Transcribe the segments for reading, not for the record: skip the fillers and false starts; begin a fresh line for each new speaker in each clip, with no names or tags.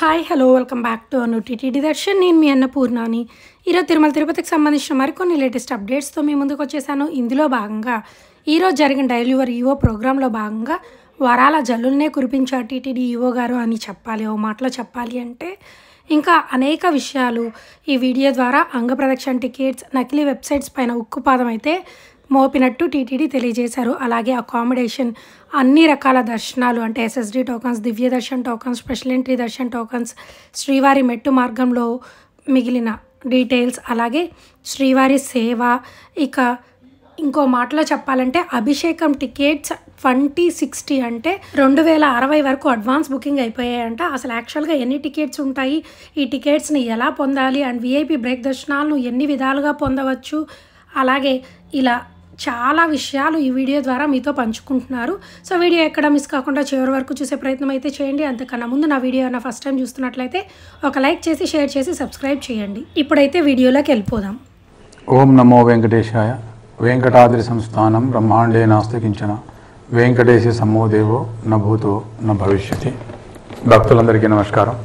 Hi hello welcome back to Anu TTD Darshan. నేను మీ అన్నపూర్ణాని. ఈరోజు తిరుమల తిరుపతికి సంబంధించిన మరికొన్ని లేటెస్ట్ అప్డేట్స్తో మీ ముందుకు వచ్చేసాను. ఇందులో భాగంగా ఈరోజు జరిగిన డైలీ యువర్ ఈవో ప్రోగ్రాంలో భాగంగా వరాల జల్లులనే కురిపించారు టీటీడీ ఈవో గారు అని చెప్పాలి. ఓ మాటలో చెప్పాలి అంటే ఇంకా అనేక విషయాలు ఈ వీడియో ద్వారా అంగప్రదక్షిణ టికెట్స్, నకిలీ వెబ్సైట్స్ పైన ఉక్కుపాదం అయితే మోపినట్టు టీటీడీ తెలియజేశారు. అలాగే అకామిడేషన్, అన్ని రకాల దర్శనాలు అంటే SSD tokens, Divya Darshan tokens, special entry Darshan tokens, శ్రీవారి మెట్టు మార్గంలో మిగిలిన డీటెయిల్స్, అలాగే శ్రీవారి సేవ, ఇక ఇంకో మాటలో చెప్పాలంటే అభిషేకం టికెట్స్ 2060 అంటే 2060 వరకు అడ్వాన్స్ బుకింగ్ అయిపోయాయంట. అసలు యాక్చువల్గా ఎన్ని టికెట్స్ ఉంటాయి, ఈ టికెట్స్ని ఎలా పొందాలి అండ్ విఐపి బ్రేక్ దర్శనాలను ఎన్ని విధాలుగా పొందవచ్చు, అలాగే ఇలా చాలా విషయాలు ఈ వీడియో ద్వారా మీతో పంచుకుంటున్నారు. సో వీడియో ఎక్కడ మిస్ కాకుండా చివరి వరకు చూసే ప్రయత్నం అయితే చేయండి. అంతకన్నా ముందు నా వీడియో ఫస్ట్ టైం చూస్తున్నట్లయితే ఒక లైక్ చేసి, షేర్ చేసి, సబ్స్క్రైబ్ చేయండి. ఇప్పుడైతే వీడియోలోకి వెళ్ళిపోదాం.
ఓం నమో వెంకటేశాయ. వెంకటాద్రి సంస్థానం బ్రహ్మాండే నాస్తికించిన వెంకటేశ సమ్మోదేవో న భూతో న భవిష్యతి. భక్తులందరికీ నమస్కారం.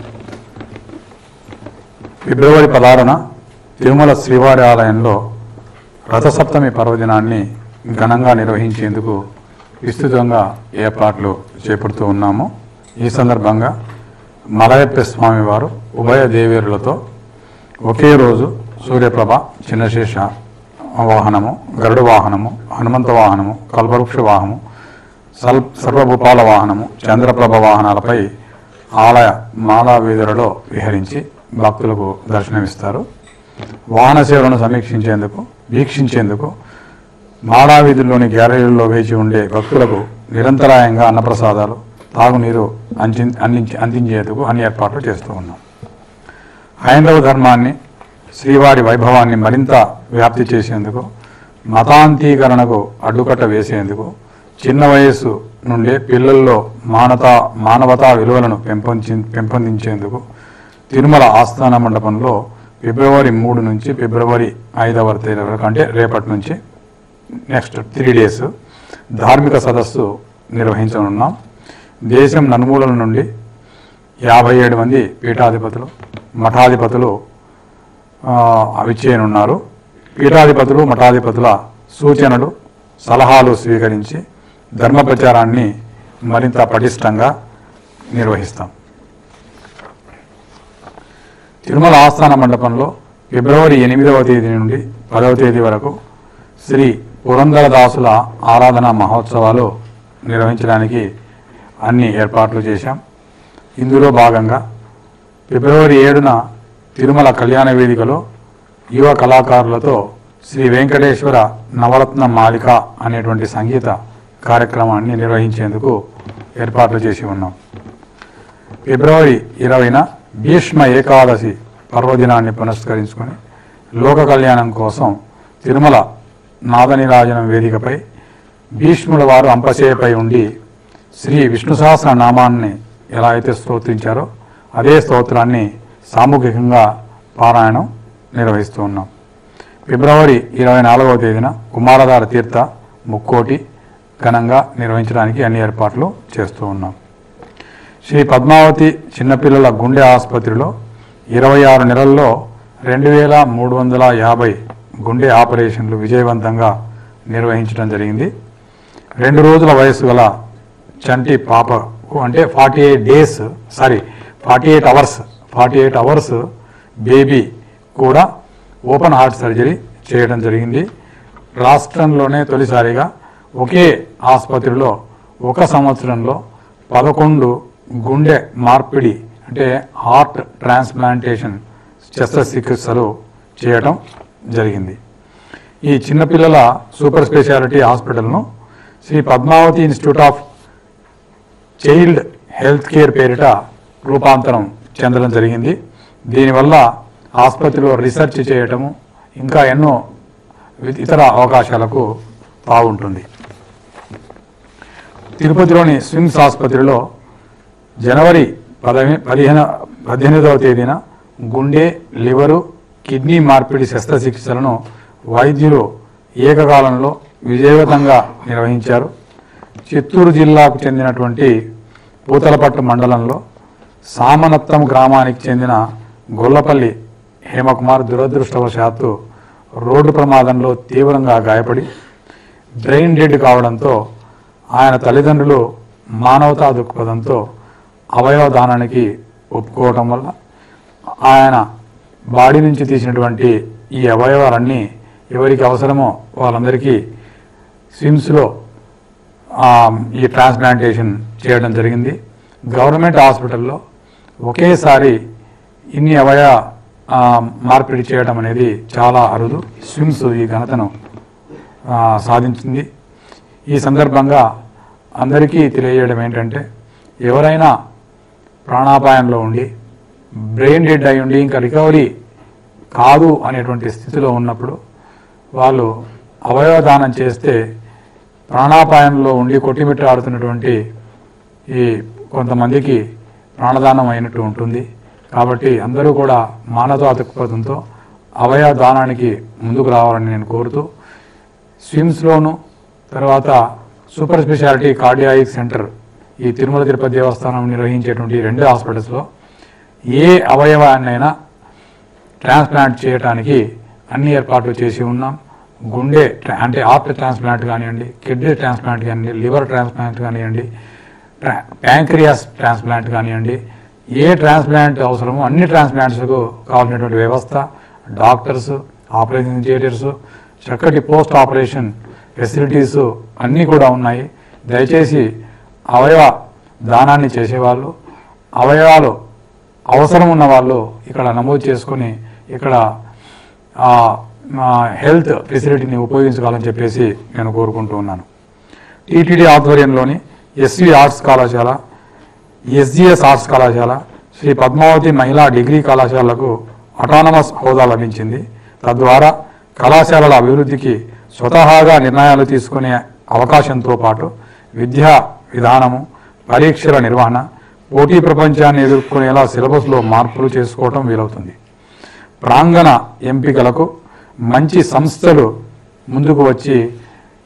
ఫిబ్రవరి 16న తిరుమల శ్రీవారి ఆలయంలో రథసప్తమి పర్వదినాన్ని ఘనంగా నిర్వహించేందుకు విస్తృతంగా ఏర్పాట్లు చేపడుతూ ఉన్నాము. ఈ సందర్భంగా మలయప్ప స్వామి వారు ఉభయ దేవేరులతో ఒకే రోజు సూర్యప్రభ, చిన్నశేష వాహనము, గరుడ వాహనము, హనుమంత వాహనము, కల్పవృక్ష వాహనము, సర్వభూపాల వాహనము, చంద్రప్రభ వాహనాలపై ఆలయ మాలా వీధులలో విహరించి భక్తులకు దర్శనమిస్తారు. వాహన సేవలను సమీక్షించేందుకు, వీక్షించేందుకు మాలా వీధుల్లోని గ్యాలరీల్లో వేచి ఉండే భక్తులకు నిరంతరాయంగా అన్నప్రసాదాలు, తాగునీరు అందించేందుకు అన్ని ఏర్పాట్లు చేస్తూ ఉన్నాం. హైందవ ధర్మాన్ని, శ్రీవారి వైభవాన్ని మరింత వ్యాప్తి చేసేందుకు, మతాంతీకరణకు అడ్డుకట్ట వేసేందుకు, చిన్న వయస్సు నుండే పిల్లల్లో మానవతా విలువలను పెంపొందించేందుకు తిరుమల ఆస్థాన మండపంలో ఫిబ్రవరి 3 నుంచి ఫిబ్రవరి 5వ తేదీ వరకు, అంటే రేపటి నుంచి నెక్స్ట్ 3 డేస్ ధార్మిక సదస్సు నిర్వహించనున్నాం. దేశం నలుమూలల నుండి 57 మంది పీఠాధిపతులు, మఠాధిపతులు విచ్చేయనున్నారు. పీఠాధిపతులు, మఠాధిపతుల సూచనలు, సలహాలు స్వీకరించి ధర్మ ప్రచారాన్ని మరింత పటిష్టంగా నిర్వహిస్తాం. తిరుమల ఆస్థాన మండపంలో ఫిబ్రవరి 8వ తేదీ నుండి 10వ తేదీ వరకు శ్రీ పురంధరదాసుల ఆరాధన మహోత్సవాలు నిర్వహించడానికి అన్ని ఏర్పాట్లు చేశాం. ఇందులో భాగంగా ఫిబ్రవరి 7న తిరుమల కళ్యాణ వేదికలో యువ కళాకారులతో శ్రీ వెంకటేశ్వర నవరత్న మాలిక అనేటువంటి సంగీత కార్యక్రమాన్ని నిర్వహించేందుకు ఏర్పాట్లు చేసి ఉన్నాం. ఫిబ్రవరి 20న భీష్మ ఏకాదశి పర్వదినాన్ని పురస్కరించుకొని లోక కళ్యాణం కోసం తిరుమల నాదనిరాజనం వేదికపై భీష్ముల వారు అంపశేయపై ఉండి శ్రీ విష్ణు సహస్ర నామాన్ని ఎలా అయితే స్తోత్రించారో అదే స్తోత్రాన్ని సామూహికంగా పారాయణం నిర్వహిస్తూ ఉన్నాం. ఫిబ్రవరి 24వ తేదీన కుమారధార తీర్థ ముక్కోటి ఘనంగా నిర్వహించడానికి అన్ని ఏర్పాట్లు చేస్తూ ఉన్నాం. శ్రీ పద్మావతి చిన్నపిల్లల గుండె ఆసుపత్రిలో 26 నెలల్లో 2350 గుండె ఆపరేషన్లు విజయవంతంగా నిర్వహించడం జరిగింది. 2 రోజుల వయసు గల చంటి పాపకు, అంటే 48 అవర్స్ బేబీ కూడా ఓపెన్ హార్ట్ సర్జరీ చేయడం జరిగింది. రాష్ట్రంలోనే తొలిసారిగా ఒకే ఆసుపత్రిలో 1 సంవత్సరంలో 11 గుండె మార్పిడి అంటే హార్ట్ ట్రాన్స్ప్లాంటేషన్ శస్త్రచికిత్సలు చేయటం జరిగింది. ఈ చిన్నపిల్లల సూపర్ స్పెషాలిటీ హాస్పిటల్ను Shri Padmavathi institute of child health care పేరిట రూపాంతరం చెందడం జరిగింది. దీనివల్ల ఆసుపత్రిలో రీసెర్చ్ చేయటము, ఇంకా ఎన్నో ఇతర అవకాశాలకు బాగుంటుంది. తిరుపతిలోని స్విమ్స్ ఆసుపత్రిలో జనవరి 18వ తేదీన గుండె, లివరు, కిడ్నీ మార్పిడి శస్త్రచికిత్సలను వైద్యులు ఏకకాలంలో విజయవంతంగా నిర్వహించారు. చిత్తూరు జిల్లాకు చెందినటువంటి పూతలపట్టు మండలంలో సామనత్తం గ్రామానికి చెందిన గొల్లపల్లి హేమకుమార్ దురదృష్టవశాత్తు రోడ్డు ప్రమాదంలో తీవ్రంగా గాయపడి బ్రెయిన్ డెడ్ కావడంతో ఆయన తల్లిదండ్రులు మానవతా దృక్పథంతో అవయవ దానానికి ఒప్పుకోవటం వల్ల ఆయన బాడీ నుంచి తీసినటువంటి ఈ అవయవాలన్నీ ఎవరికి అవసరమో వాళ్ళందరికీ స్విమ్స్లో ఈ ట్రాన్స్ప్లాంటేషన్ చేయడం జరిగింది. గవర్నమెంట్ హాస్పిటల్లో ఒకేసారి ఇన్ని అవయవ మార్పిడి చేయడం అనేది చాలా అరుదు. స్విమ్స్ ఈ ఘనతను సాధించింది. ఈ సందర్భంగా అందరికీ తెలియజేయడం ఏంటంటే, ఎవరైనా ప్రాణాపాయంలో ఉండి బ్రెయిన్ డెడ్ అయి ఉండి ఇంకా రికవరీ కాదు అనేటువంటి స్థితిలో ఉన్నప్పుడు వాళ్ళు అవయవ దానం చేస్తే ప్రాణాపాయంలో ఉండి కొట్టిమిట్టాడుతున్నటువంటి ఈ కొంతమందికి ప్రాణదానం అయినట్టు ఉంటుంది. కాబట్టి అందరూ కూడా మానవతా దృక్పథంతో అవయవ దానానికి ముందుకు రావాలని నేను కోరుతూ, స్విమ్స్లోను తర్వాత సూపర్ స్పెషాలిటీ కార్డియాయిక్ సెంటర్ ఈ తిరుమల తిరుపతి దేవస్థానం నిర్వహించేటువంటి 2 హాస్పిటల్స్లో ఏ అవయవాన్నైనా ట్రాన్స్ప్లాంట్ చేయడానికి అన్ని ఏర్పాట్లు చేసి ఉన్నాం. గుండె అంటే హార్ట్ ట్రాన్స్ప్లాంట్ కానివ్వండి, కిడ్నీ ట్రాన్స్ప్లాంట్ కానివ్వండి, లివర్ ట్రాన్స్ప్లాంట్ కానివ్వండి, ప్యాంక్రియాస్ ట్రాన్స్ప్లాంట్ కానివ్వండి, ఏ ట్రాన్స్ప్లాంట్ అవసరమో అన్ని ట్రాన్స్ప్లాంట్స్కు కావాల్సినటువంటి వ్యవస్థ, డాక్టర్స్, ఆపరేషన్ థియేటర్స్, చక్కటి పోస్ట్ ఆపరేషన్ ఫెసిలిటీస్ అన్నీ కూడా ఉన్నాయి. దయచేసి అవయవ దానాన్ని చేసేవాళ్ళు, అవయవాలు అవసరం ఉన్న వాళ్ళు ఇక్కడ నమోదు చేసుకొని ఇక్కడ హెల్త్ ఫెసిలిటీని ఉపయోగించుకోవాలని చెప్పేసి నేను కోరుకుంటూ ఉన్నాను. టీటీడీ ఆధ్వర్యంలోని ఎస్వి ఆర్ట్స్ కళాశాల, ఎస్జిఎస్ ఆర్ట్స్ కళాశాల, శ్రీ పద్మావతి మహిళా డిగ్రీ కళాశాలకు అటానమస్ హోదా లభించింది. తద్వారా కళాశాలల అభివృద్ధికి స్వతహాగా నిర్ణయాలు తీసుకునే అవకాశంతో పాటు విద్యా విధానము, పరీక్షల నిర్వహణ, పోటీ ప్రపంచాన్ని ఎదుర్కొనేలా సిలబస్లో మార్పులు చేసుకోవటం వీలవుతుంది. ప్రాంగణ ఎంపికలకు మంచి సంస్థలు ముందుకు వచ్చి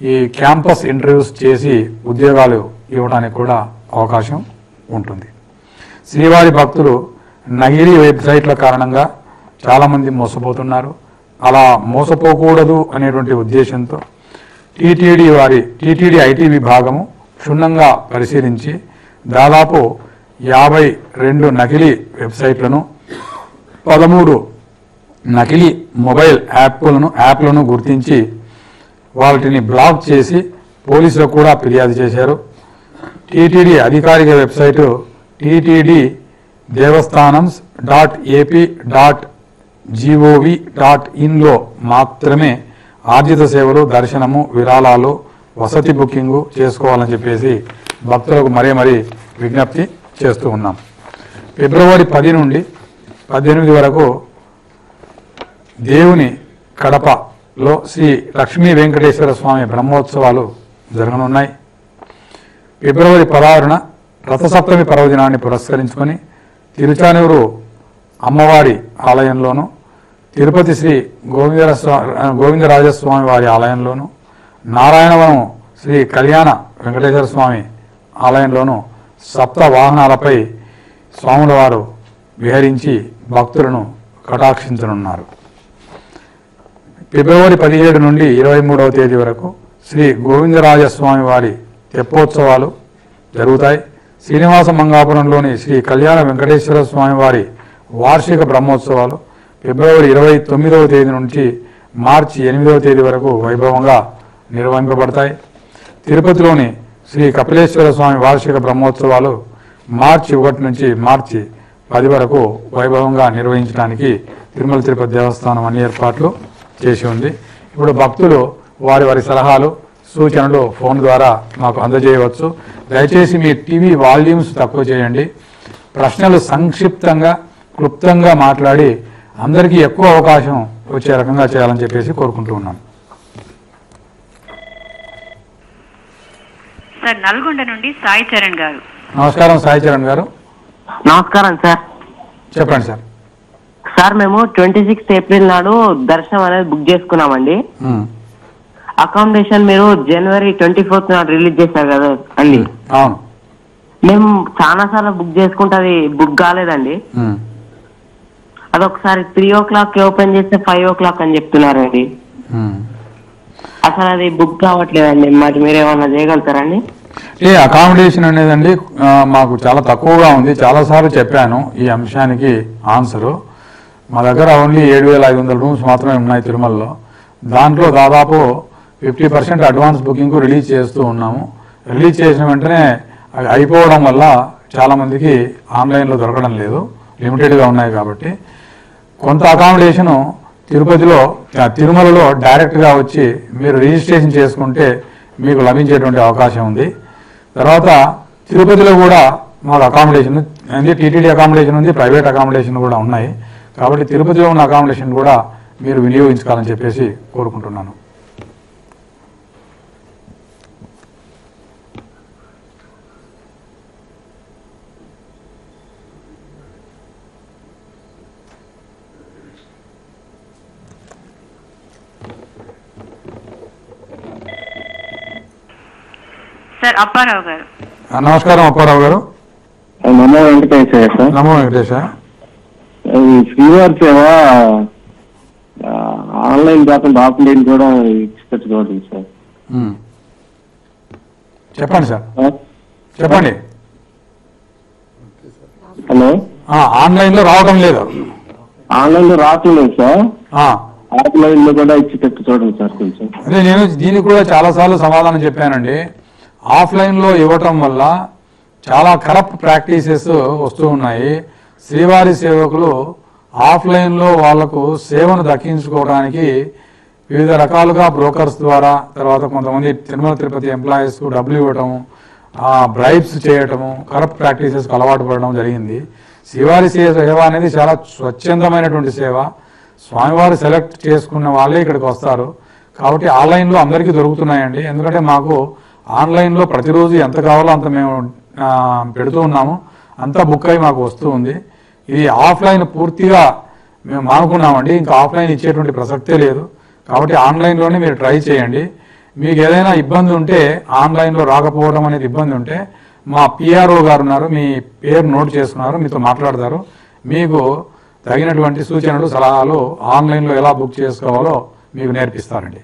ఈ క్యాంపస్ ఇంటర్వ్యూస్ చేసి ఉద్యోగాలు ఇవ్వడానికి కూడా అవకాశం ఉంటుంది. శ్రీవారి భక్తులు నకిలీ వెబ్సైట్ల కారణంగా చాలామంది మోసపోతున్నారు. అలా మోసపోకూడదు అనేటువంటి ఉద్దేశంతో టీటీడీ ఐటీ విభాగము క్షుణ్ణంగా పరిశీలించి దాదాపు 52 నకిలీ వెబ్సైట్లను, 13 నకిలీ మొబైల్ యాప్లను గుర్తించి వాటిని బ్లాక్ చేసి పోలీసులకు కూడా ఫిర్యాదు చేశారు. టీటీడీ అధికారిక వెబ్సైటు టీటీడీ devastanams.ap.gov.in మాత్రమే ఆర్జిత సేవలు, దర్శనము, విరాళాలు, వసతి బుకింగు చేసుకోవాలని చెప్పేసి భక్తులకు మరీ విజ్ఞప్తి చేస్తూ ఉన్నాం. ఫిబ్రవరి 10 నుండి 18 వరకు దేవుని కడపలో శ్రీ లక్ష్మీ వెంకటేశ్వర స్వామి బ్రహ్మోత్సవాలు జరగనున్నాయి. ఫిబ్రవరి 16న రథసప్తమి పర్వదినాన్ని పురస్కరించుకొని తిరుచానూరు అమ్మవారి ఆలయంలోను, తిరుపతి శ్రీ గోవిందరాజస్వామి వారి ఆలయంలోను, నారాయణవనం శ్రీ కళ్యాణ వెంకటేశ్వర స్వామి ఆలయంలోను సప్త వాహనాలపై స్వాముల వారు విహరించి భక్తులను కటాక్షించనున్నారు. ఫిబ్రవరి 17 నుండి 23వ తేదీ వరకు శ్రీ గోవిందరాజస్వామి వారి తెప్పోత్సవాలు జరుగుతాయి. శ్రీనివాస మంగాపురంలోని శ్రీ కళ్యాణ వెంకటేశ్వర స్వామి వారి వార్షిక బ్రహ్మోత్సవాలు ఫిబ్రవరి 29వ తేదీ నుంచి మార్చి 8వ తేదీ వరకు వైభవంగా నిర్వహింపబడతాయి. తిరుపతిలోని శ్రీ కపిలేశ్వర స్వామి వార్షిక బ్రహ్మోత్సవాలు మార్చి 1 నుంచి మార్చి 10 వరకు వైభవంగా నిర్వహించడానికి తిరుమల తిరుపతి దేవస్థానం అన్ని ఏర్పాట్లు చేసి ఉంది. ఇప్పుడు భక్తులు వారి సలహాలు, సూచనలు ఫోన్ ద్వారా మాకు అందజేయవచ్చు. దయచేసి మీ టీవీ వాల్యూమ్స్ తక్కువ చేయండి. ప్రశ్నలు సంక్షిప్తంగా, క్లుప్తంగా మాట్లాడి అందరికీ ఎక్కువ అవకాశం వచ్చే రకంగా చేయాలని చెప్పేసి కోరుకుంటూ ఉన్నాను.
సార్, నల్గొండ నుండి సాయి చరణ్ గారు.
నమస్కారం సాయి చరణ్ గారు.
నమస్కారం సార్.
చెప్పండి సార్.
సార్, మేము 26 ఏప్రిల్ నాడు దర్శనం అనేది బుక్ చేసుకున్నామండి. అకామిడేషన్ మీరు జనవరి 24 నాడు రిలీజ్ చేశారు కదా అండి.
అవును.
మేము చాలా సార్లు బుక్ చేసుకుంటే అది బుక్ కాలేదండి. అదొకసారి 3 o'clock ఓపెన్ చేస్తే 5 o'clock అని చెప్తున్నారండి. అసలు అది బుక్ కావట్లేదండి. మరి మీరు ఏమన్నా చేయగలుగుతారండి?
అకామిడేషన్ అనేదండి మాకు చాలా తక్కువగా ఉంది. చాలాసార్లు చెప్పాను ఈ అంశానికి ఆన్సరు. మా దగ్గర ఓన్లీ 7,500 రూమ్స్ మాత్రమే ఉన్నాయి తిరుమలలో. దాంట్లో దాదాపు 50% అడ్వాన్స్ బుకింగ్ రిలీజ్ చేస్తూ ఉన్నాము. రిలీజ్ చేసిన వెంటనే అవి అయిపోవడం వల్ల చాలామందికి ఆన్లైన్లో దొరకడం లేదు, లిమిటెడ్గా ఉన్నాయి. కాబట్టి కొంత అకామిడేషను తిరుమలలో డైరెక్ట్గా వచ్చి మీరు రిజిస్ట్రేషన్ చేసుకుంటే మీకు లభించేటువంటి అవకాశం ఉంది. తర్వాత తిరుపతిలో కూడా మాకు అకామిడేషన్ ఉంది, టీటీడీ అకామిడేషన్ ఉంది, ప్రైవేట్ అకామిడేషన్ కూడా ఉన్నాయి. కాబట్టి తిరుపతిలో ఉన్న అకామిడేషన్ కూడా మీరు వినియోగించుకోవాలని చెప్పేసి కోరుకుంటున్నాను.
సార్ అప్పారావు గారు.
నమస్కారం అప్పారావు గారు.
నమో వెంకటేశ్వర సార్.
నమో వెంకటేశ.
శ్రీవారి సేవ ఆన్లైన్ కాకుండా ఆఫ్లైన్ కూడా ఇచ్చేటట్టు సార్.
చెప్పండి సార్, చెప్పండి.
హలో,
ఆన్లైన్ లో రావడం లేదు.
ఆన్లైన్ లో రావట్లేదు సార్, ఆఫ్లైన్ లో కూడా ఇచ్చేటట్టు చూడండి సార్ కొంచెం.
అదే నేను దీనికి కూడా చాలా సార్లు సమాధానం చెప్పానండి. ఆఫ్లైన్ లో ఇవ్వటం వల్ల చాలా కరప్ట్ ప్రాక్టీసెస్ వస్తూ ఉన్నాయి. శ్రీవారి సేవకులు ఆఫ్లైన్లో వాళ్లకు సేవను దక్కించుకోవడానికి వివిధ రకాలుగా బ్రోకర్స్ ద్వారా, తర్వాత కొంతమంది తిరుమల తిరుపతి ఎంప్లాయీస్కు డబ్బులు ఇవ్వటం, బ్రైబ్స్ చేయటము, కరప్ట్ ప్రాక్టీసెస్కు అలవాటు పడడం జరిగింది. శ్రీవారి సేవ అనేది చాలా స్వచ్ఛందమైనటువంటి సేవ. స్వామివారు సెలెక్ట్ చేసుకున్న వాళ్ళే ఇక్కడికి వస్తారు. కాబట్టి ఆన్లైన్లో అందరికీ దొరుకుతున్నాయండి. ఎందుకంటే మాకు ఆన్లైన్లో ప్రతిరోజు ఎంత కావాలో అంత మేము పెడుతూ ఉన్నాము, అంతా బుక్ అయి మాకు వస్తూ ఉంది. ఇది ఆఫ్లైన్ పూర్తిగా మేము మానుకున్నామండి. ఇంకా ఆఫ్లైన్ ఇచ్చేటువంటి ప్రసక్తే లేదు. కాబట్టి ఆన్లైన్లోనే మీరు ట్రై చేయండి. మీకు ఏదైనా ఇబ్బంది ఉంటే, ఆన్లైన్లో రాకపోవడం అనేది ఇబ్బంది ఉంటే, మా పిఆర్ఓ గారు ఉన్నారు, మీ పేరు నోట్ చేసుకున్నారు, మీతో మాట్లాడతారు. మీకు తగినటువంటి సూచనలు, సలహాలు ఆన్లైన్లో ఎలా బుక్ చేసుకోవాలో మీకు నేర్పిస్తారండి.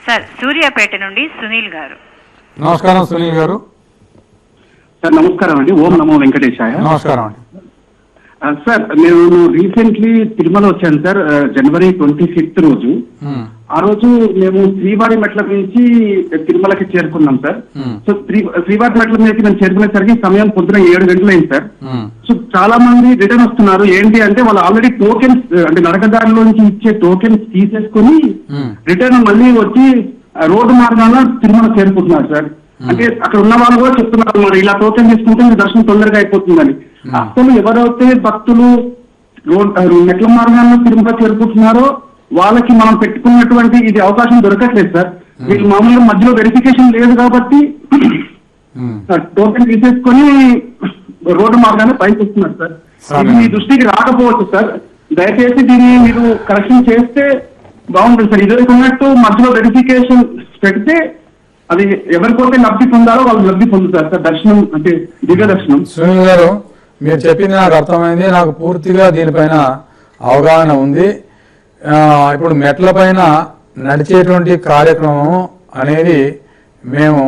సార్ సూర్యాపేట నుండి సునీల్ గారు.
నమస్కారం సునీల్ గారు.
సార్ నమస్కారం అండి. ఓం నమో వెంకటేశాయ.
నమస్కారం అండి.
సార్ నేను రీసెంట్లీ తిరుమల వచ్చాను సార్, January 25th రోజు. ఆ రోజు మేము శ్రీవారి మెట్ల నుంచి తిరుమలకి చేరుకున్నాం సార్. సో శ్రీవారి మెట్ల మీదకి మేము చేరుకునేసరికి సమయం పొద్దున 7 గంటలు అయింది సార్. సో చాలా మంది రిటర్న్ వస్తున్నారు. ఏంటి అంటే వాళ్ళు ఆల్రెడీ టోకెన్స్, అంటే నరకదారిలోంచి ఇచ్చే టోకెన్స్ తీసేసుకుని రిటర్న్ మళ్ళీ వచ్చి రోడ్డు మార్గాన తిరుమల చేరుకుంటున్నారు సార్. అంటే అక్కడ ఉన్న వాళ్ళు కూడా చెప్తున్నారు, మరి ఇలా టోకెన్ తీసుకుంటే మీ దర్శనం తొందరగా అయిపోతుందని. అసలు ఎవరైతే భక్తులు మెట్ల మార్గాల్లో తిరుమల చేరుకుంటున్నారో వాళ్ళకి మనం పెట్టుకున్నటువంటి ఇది అవకాశం దొరకట్లేదు సార్. వీళ్ళు మామూలుగా మధ్యలో వెరిఫికేషన్ లేదు కాబట్టి టోకెన్ తీసేసుకొని రోడ్డు మార్గాన్ని పైకి వస్తున్నారు సార్. ఇది మీ దృష్టికి రాకపోవచ్చు సార్. దయచేసి దీన్ని మీరు కరెక్షన్ చేస్తే బాగుంటుంది సార్. ఇదే ఉన్నట్టు మధ్యలో వెరిఫికేషన్ పెడితే అది ఎవరికైతే లబ్ధి పొందాలో వాళ్ళు లబ్ధి పొందుతారు సార్. దర్శనం అంటే దివ్య దర్శనం.
సునీల్ గారు, మీరు చెప్పింది నాకు అర్థమైంది. నాకు పూర్తిగా దీనిపైన అవగాహన ఉంది. ఇప్పుడు మెట్ల పైన నడిచేటువంటి కార్యక్రమం అనేది మేము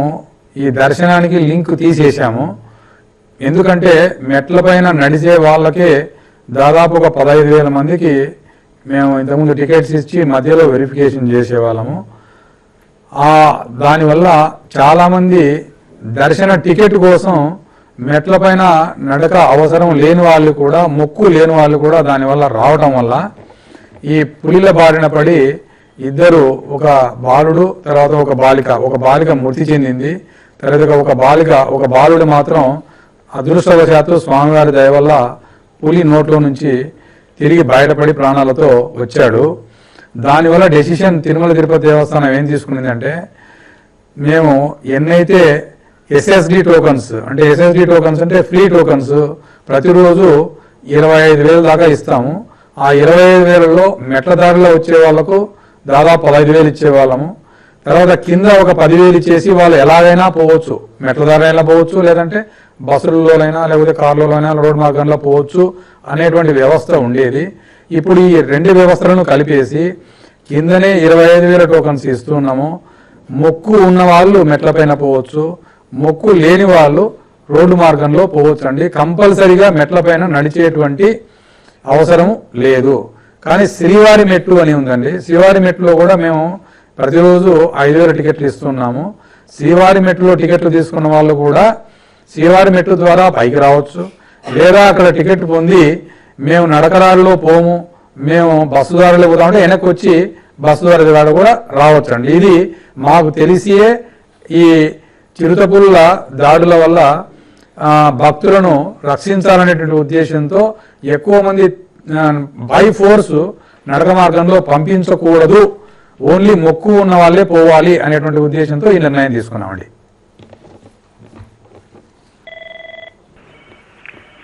ఈ దర్శనానికి లింక్ తీసేసాము. ఎందుకంటే మెట్ల పైన నడిచే వాళ్ళకే దాదాపు ఒక 15,000 మందికి మేము ఇంతకుముందు టికెట్స్ ఇచ్చి మధ్యలో వెరిఫికేషన్ చేసేవాళ్ళము. దానివల్ల చాలామంది దర్శన టికెట్ కోసం మెట్ల పైన నడక అవసరం లేని వాళ్ళు కూడా, మొక్కు లేని వాళ్ళు కూడా దానివల్ల రావటం వల్ల ఈ పులిల బారిన పడి ఇద్దరు, ఒక బాలుడు తర్వాత ఒక బాలిక మృతి చెందింది. తర్వాత ఒక బాలుడు మాత్రం అదృష్టవశాత్తు స్వామివారి దయ వల్ల పులి నోట్లో నుంచి తిరిగి బయటపడి ప్రాణాలతో వచ్చాడు. దానివల్ల డెసిషన్ తిరుమల తిరుపతి దేవస్థానం ఏం తీసుకునిందంటే, మేము ఎన్నైతే ఎస్ఎస్డి టోకన్స్ అంటే ఫ్రీ టోకన్స్ ప్రతిరోజు 25,000 దాకా ఇస్తాము. ఆ 25,000లో మెట్ల దారిలో వచ్చే వాళ్లకు దాదాపు 15,000 ఇచ్చేవాళ్ళము. తర్వాత కింద ఒక 10,000 ఇచ్చేసి వాళ్ళు ఎలాగైనా పోవచ్చు, మెట్ల దారైనా పోవచ్చు, లేదంటే బస్సులలోనైనా లేకపోతే కార్లలోనైనా రోడ్ మార్గంలో పోవచ్చు అనేటువంటి వ్యవస్థ ఉండేది. ఇప్పుడు ఈ 2 వ్యవస్థలను కలిపేసి కిందనే 25,000 టోకన్స్ ఇస్తున్నాము. మొక్కు ఉన్న వాళ్ళు మెట్లపైన పోవచ్చు, మొక్కు లేని వాళ్ళు రోడ్డు మార్గంలో పోవచ్చు అండి. కంపల్సరీగా మెట్లపైన నడిచేటువంటి అవసరం లేదు. కానీ శ్రీవారి మెట్లు అని ఉందండి. శ్రీవారి మెట్లో కూడా మేము ప్రతిరోజు 5,000 టికెట్లు ఇస్తున్నాము. శ్రీవారి మెట్లో టికెట్లు తీసుకున్న వాళ్ళు కూడా శ్రీవారి మెట్ల ద్వారా పైకి రావచ్చు, లేదా అక్కడ టికెట్ పొంది మేము నడకరాళ్ళలో పోము, మేము బస్సు దారిలో పోతామంటే వెనక్కి వచ్చి బస్సు దారి కూడా రావచ్చు అండి. ఇది మాకు తెలిసియే ఈ చిరుతపుల్ల దాడుల వల్ల భక్తులను రక్షించాలనేటువంటి ఉద్దేశంతో ఎక్కువ మంది బై ఫోర్స్ నడక మార్గంలో పంపించకూడదు, ఓన్లీ మొక్కు ఉన్న వాళ్ళే పోవాలి అనేటువంటి ఉద్దేశంతో ఈ నిర్ణయం తీసుకున్నామండి.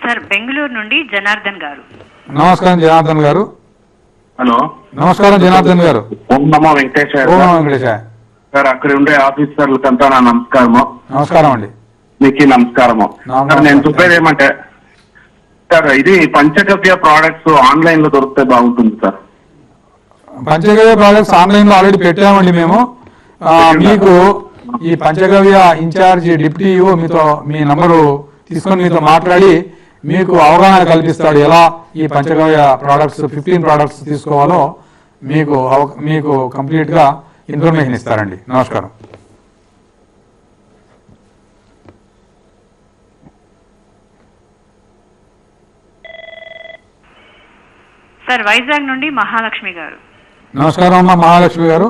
సార్ బెంగళూరు నుండి జనార్దన్ గారు.
నమస్కారం జనార్దన్ గారు.
హలో,
నమస్కారం జనార్దన్ గారు.
ఓం నమో వెంకటేశ్వర.
ఓం నమో వెంకటేశ్వర
సార్, అక్కడ ఉండే ఆఫీసర్లకంతా నా నమస్కారము.
నమస్కారం అండి.
మీకు నమస్కారము. సార్, నేను చెప్పేది ఏమంటే సార్, ఇది పంచగవ్య ప్రోడక్ట్స్ ఆన్లైన్ లో దొరికితే బాగుంటుంది సార్.
పంచగవ్య ప్రాజెక్ట్స్ ఆన్లైన్ లో ఆల్రెడీ పెట్టామండి మేము. మీకు ఈ పంచగవ్య ఇన్ఛార్జ్ డిప్యూటీ ఈఓ మీతో మీ నంబరు తీసుకొని మీతో మాట్లాడి మీకు అవగాహన కల్పిస్తాడు. ఎలా ఈ పంచగవ్య ప్రోడక్ట్స్ 15 ప్రోడక్ట్స్ తీసుకోవాలో మీకు కంప్లీట్ గా ఇన్ఫర్మేషన్ ఇస్తారండి. నమస్కారం.
సార్ వైజాగ్ నుండి మహాలక్ష్మి గారు.
నమస్కారం అమ్మా మహాలక్ష్మి గారు.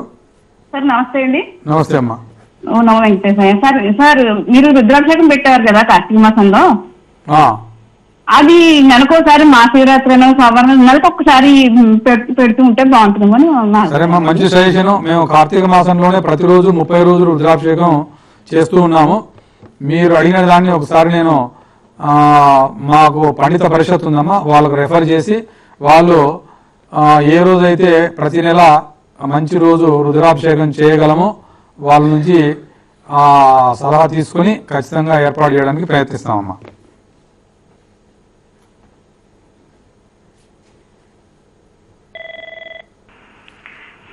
సార్ నమస్తే అండి.
నమస్తే అమ్మా.
ఓ నమో వెంకటేశ్వర. సార్ సార్ మీరు రుద్రాభిషేకం పెట్టారు కదా కార్తీక మాసంలో, అది నెలకోసారి మహాశివరాత్రి సవర్ణ నెలకు ఒక్కసారి పెడుతూ ఉంటే బాగుంటుందని.
సరేమ్మా, మంచి సజెషన్. మేము కార్తీక మాసంలోనే ప్రతిరోజు 30 రోజులు రుద్రాభిషేకం చేస్తూ ఉన్నాము. మీరు అడిగిన దాన్ని ఒకసారి నేను మాకు పండిత పరిషత్ ఉందమ్మా, వాళ్ళకు రెఫర్ చేసి వాళ్ళు ఏ రోజైతే ప్రతి నెల మంచి రోజు రుద్రాభిషేకం చేయగలమో వాళ్ళ నుంచి సలహా తీసుకుని ఖచ్చితంగా ఏర్పాటు చేయడానికి ప్రయత్నిస్తామమ్మా.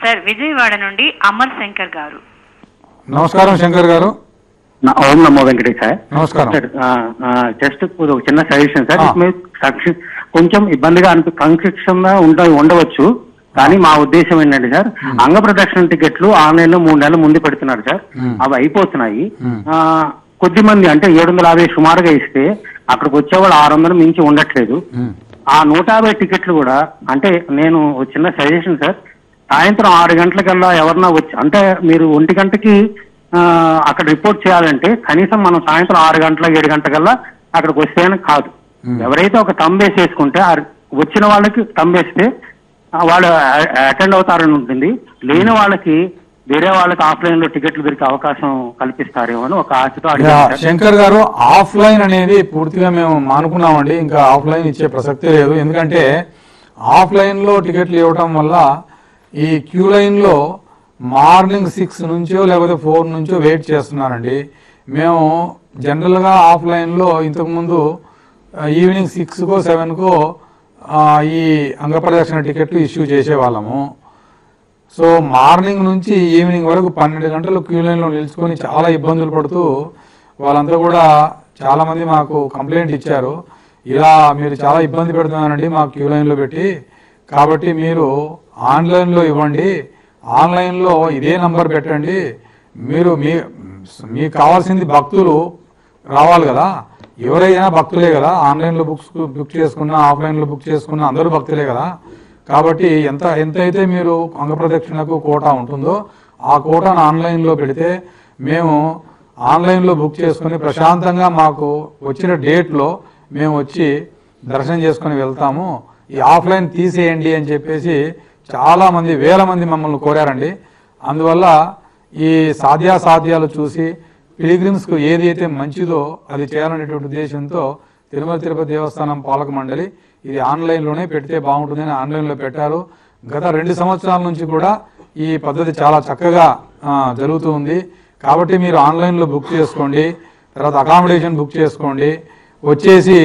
సార్ విజయవాడ నుండి అమర్ శంకర్ గారు.
నమస్కారం శంకర్ గారు.
ఓం నమో వెంకటేశ్వర.
నమస్కారం.
జస్ట్ ఒక చిన్న సజెషన్ సార్. కొంచెం ఇబ్బందిగా సంక్షిప్తంగా ఉండవచ్చు, కానీ మా ఉద్దేశం ఏంటంటే సార్, అంగ ప్రదక్షిణ టికెట్లు ఆన్లైన్ లో 3 నెలల ముందు పెడుతున్నారు సార్. అవి అయిపోతున్నాయి. కొద్ది మంది అంటే 750 సుమారుగా ఇస్తే అక్కడికి వచ్చేవాళ్ళు 600 మించి ఉండట్లేదు. ఆ 150 టికెట్లు కూడా అంటే నేను చిన్న సజెషన్ సార్, సాయంత్రం 6 గంటలకల్లా ఎవరన్నా వచ్చి అంటే మీరు 1 గంటకి అక్కడ రిపోర్ట్ చేయాలంటే కనీసం మనం సాయంత్రం 6 గంటల 7 గంటలకల్లా అక్కడికి వస్తేనే కాదు. ఎవరైతే ఒక తంబేసి వేసుకుంటే వచ్చిన వాళ్ళకి తంబేస్తే వాళ్ళు అటెండ్ అవుతారని ఉంటుంది. లేని వాళ్ళకి వేరే వాళ్ళకి ఆఫ్లైన్ లో టికెట్లు దొరికే అవకాశం కల్పిస్తారేమో అని ఒక ఆశతో అడిగారు.
శంకర్ గారు, ఆఫ్లైన్ అనేది పూర్తిగా మేము మానుకున్నామండి. ఇంకా ఆఫ్లైన్ ఇచ్చే ప్రసక్తే లేదు. ఎందుకంటే ఆఫ్లైన్ లో టికెట్లు ఇవ్వటం వల్ల ఈ క్యూ లైన్ లో మార్నింగ్ 6 నుంచో లేకపోతే 4 నుంచో వెయిట్ చేస్తున్నారండి. మేము జనరల్గా ఆఫ్లైన్లో ఇంతకుముందు ఈవినింగ్ 6కో 7కో ఈ అంగప్రదక్షిణ టికెట్లు ఇష్యూ చేసేవాళ్ళము. సో మార్నింగ్ నుంచి ఈవినింగ్ వరకు 12 గంటలు క్యూ లైన్లో నిలుచుకొని చాలా ఇబ్బందులు పడుతూ వాళ్ళంతా కూడా చాలామంది మాకు కంప్లైంట్ ఇచ్చారు. ఇలా మీరు చాలా ఇబ్బంది పెడుతున్నారండి మాకు క్యూ లైన్లో పెట్టి, కాబట్టి మీరు ఆన్లైన్లో ఇవ్వండి, ఆన్లైన్లో ఇదే నంబర్ పెట్టండి. మీరు మీకు కావాల్సింది భక్తులు రావాలి కదా, ఎవరైనా భక్తులే కదా. ఆన్లైన్లో బుక్ చేసుకున్నా ఆఫ్లైన్లో బుక్ చేసుకున్నా అందరూ భక్తులే కదా. కాబట్టి ఎంతైతే మీరు అంగప్రదక్షిణకు కోటా ఉంటుందో ఆ కోటాను ఆన్లైన్లో పెడితే మేము ఆన్లైన్లో బుక్ చేసుకుని ప్రశాంతంగా మాకు వచ్చిన డేట్లో మేము వచ్చి దర్శనం చేసుకుని వెళ్తాము. ఈ ఆఫ్లైన్ తీసేయండి అని చెప్పేసి చాలామంది 1000 మంది మమ్మల్ని కోరారండి. అందువల్ల ఈ సాధ్యాసాధ్యాలు చూసి పిలిగ్రిమ్స్కు ఏది అయితే మంచిదో అది చేయాలనేటువంటి ఉద్దేశంతో తిరుమల తిరుపతి దేవస్థానం పాలక మండలి ఇది ఆన్లైన్లోనే పెడితే బాగుంటుందని ఆన్లైన్లో పెట్టారు. గత 2 సంవత్సరాల నుంచి కూడా ఈ పద్ధతి చాలా చక్కగా జరుగుతూ ఉంది. కాబట్టి మీరు ఆన్లైన్లో బుక్ చేసుకోండి, తర్వాత అకామిడేషన్ బుక్ చేసుకోండి, వచ్చేసి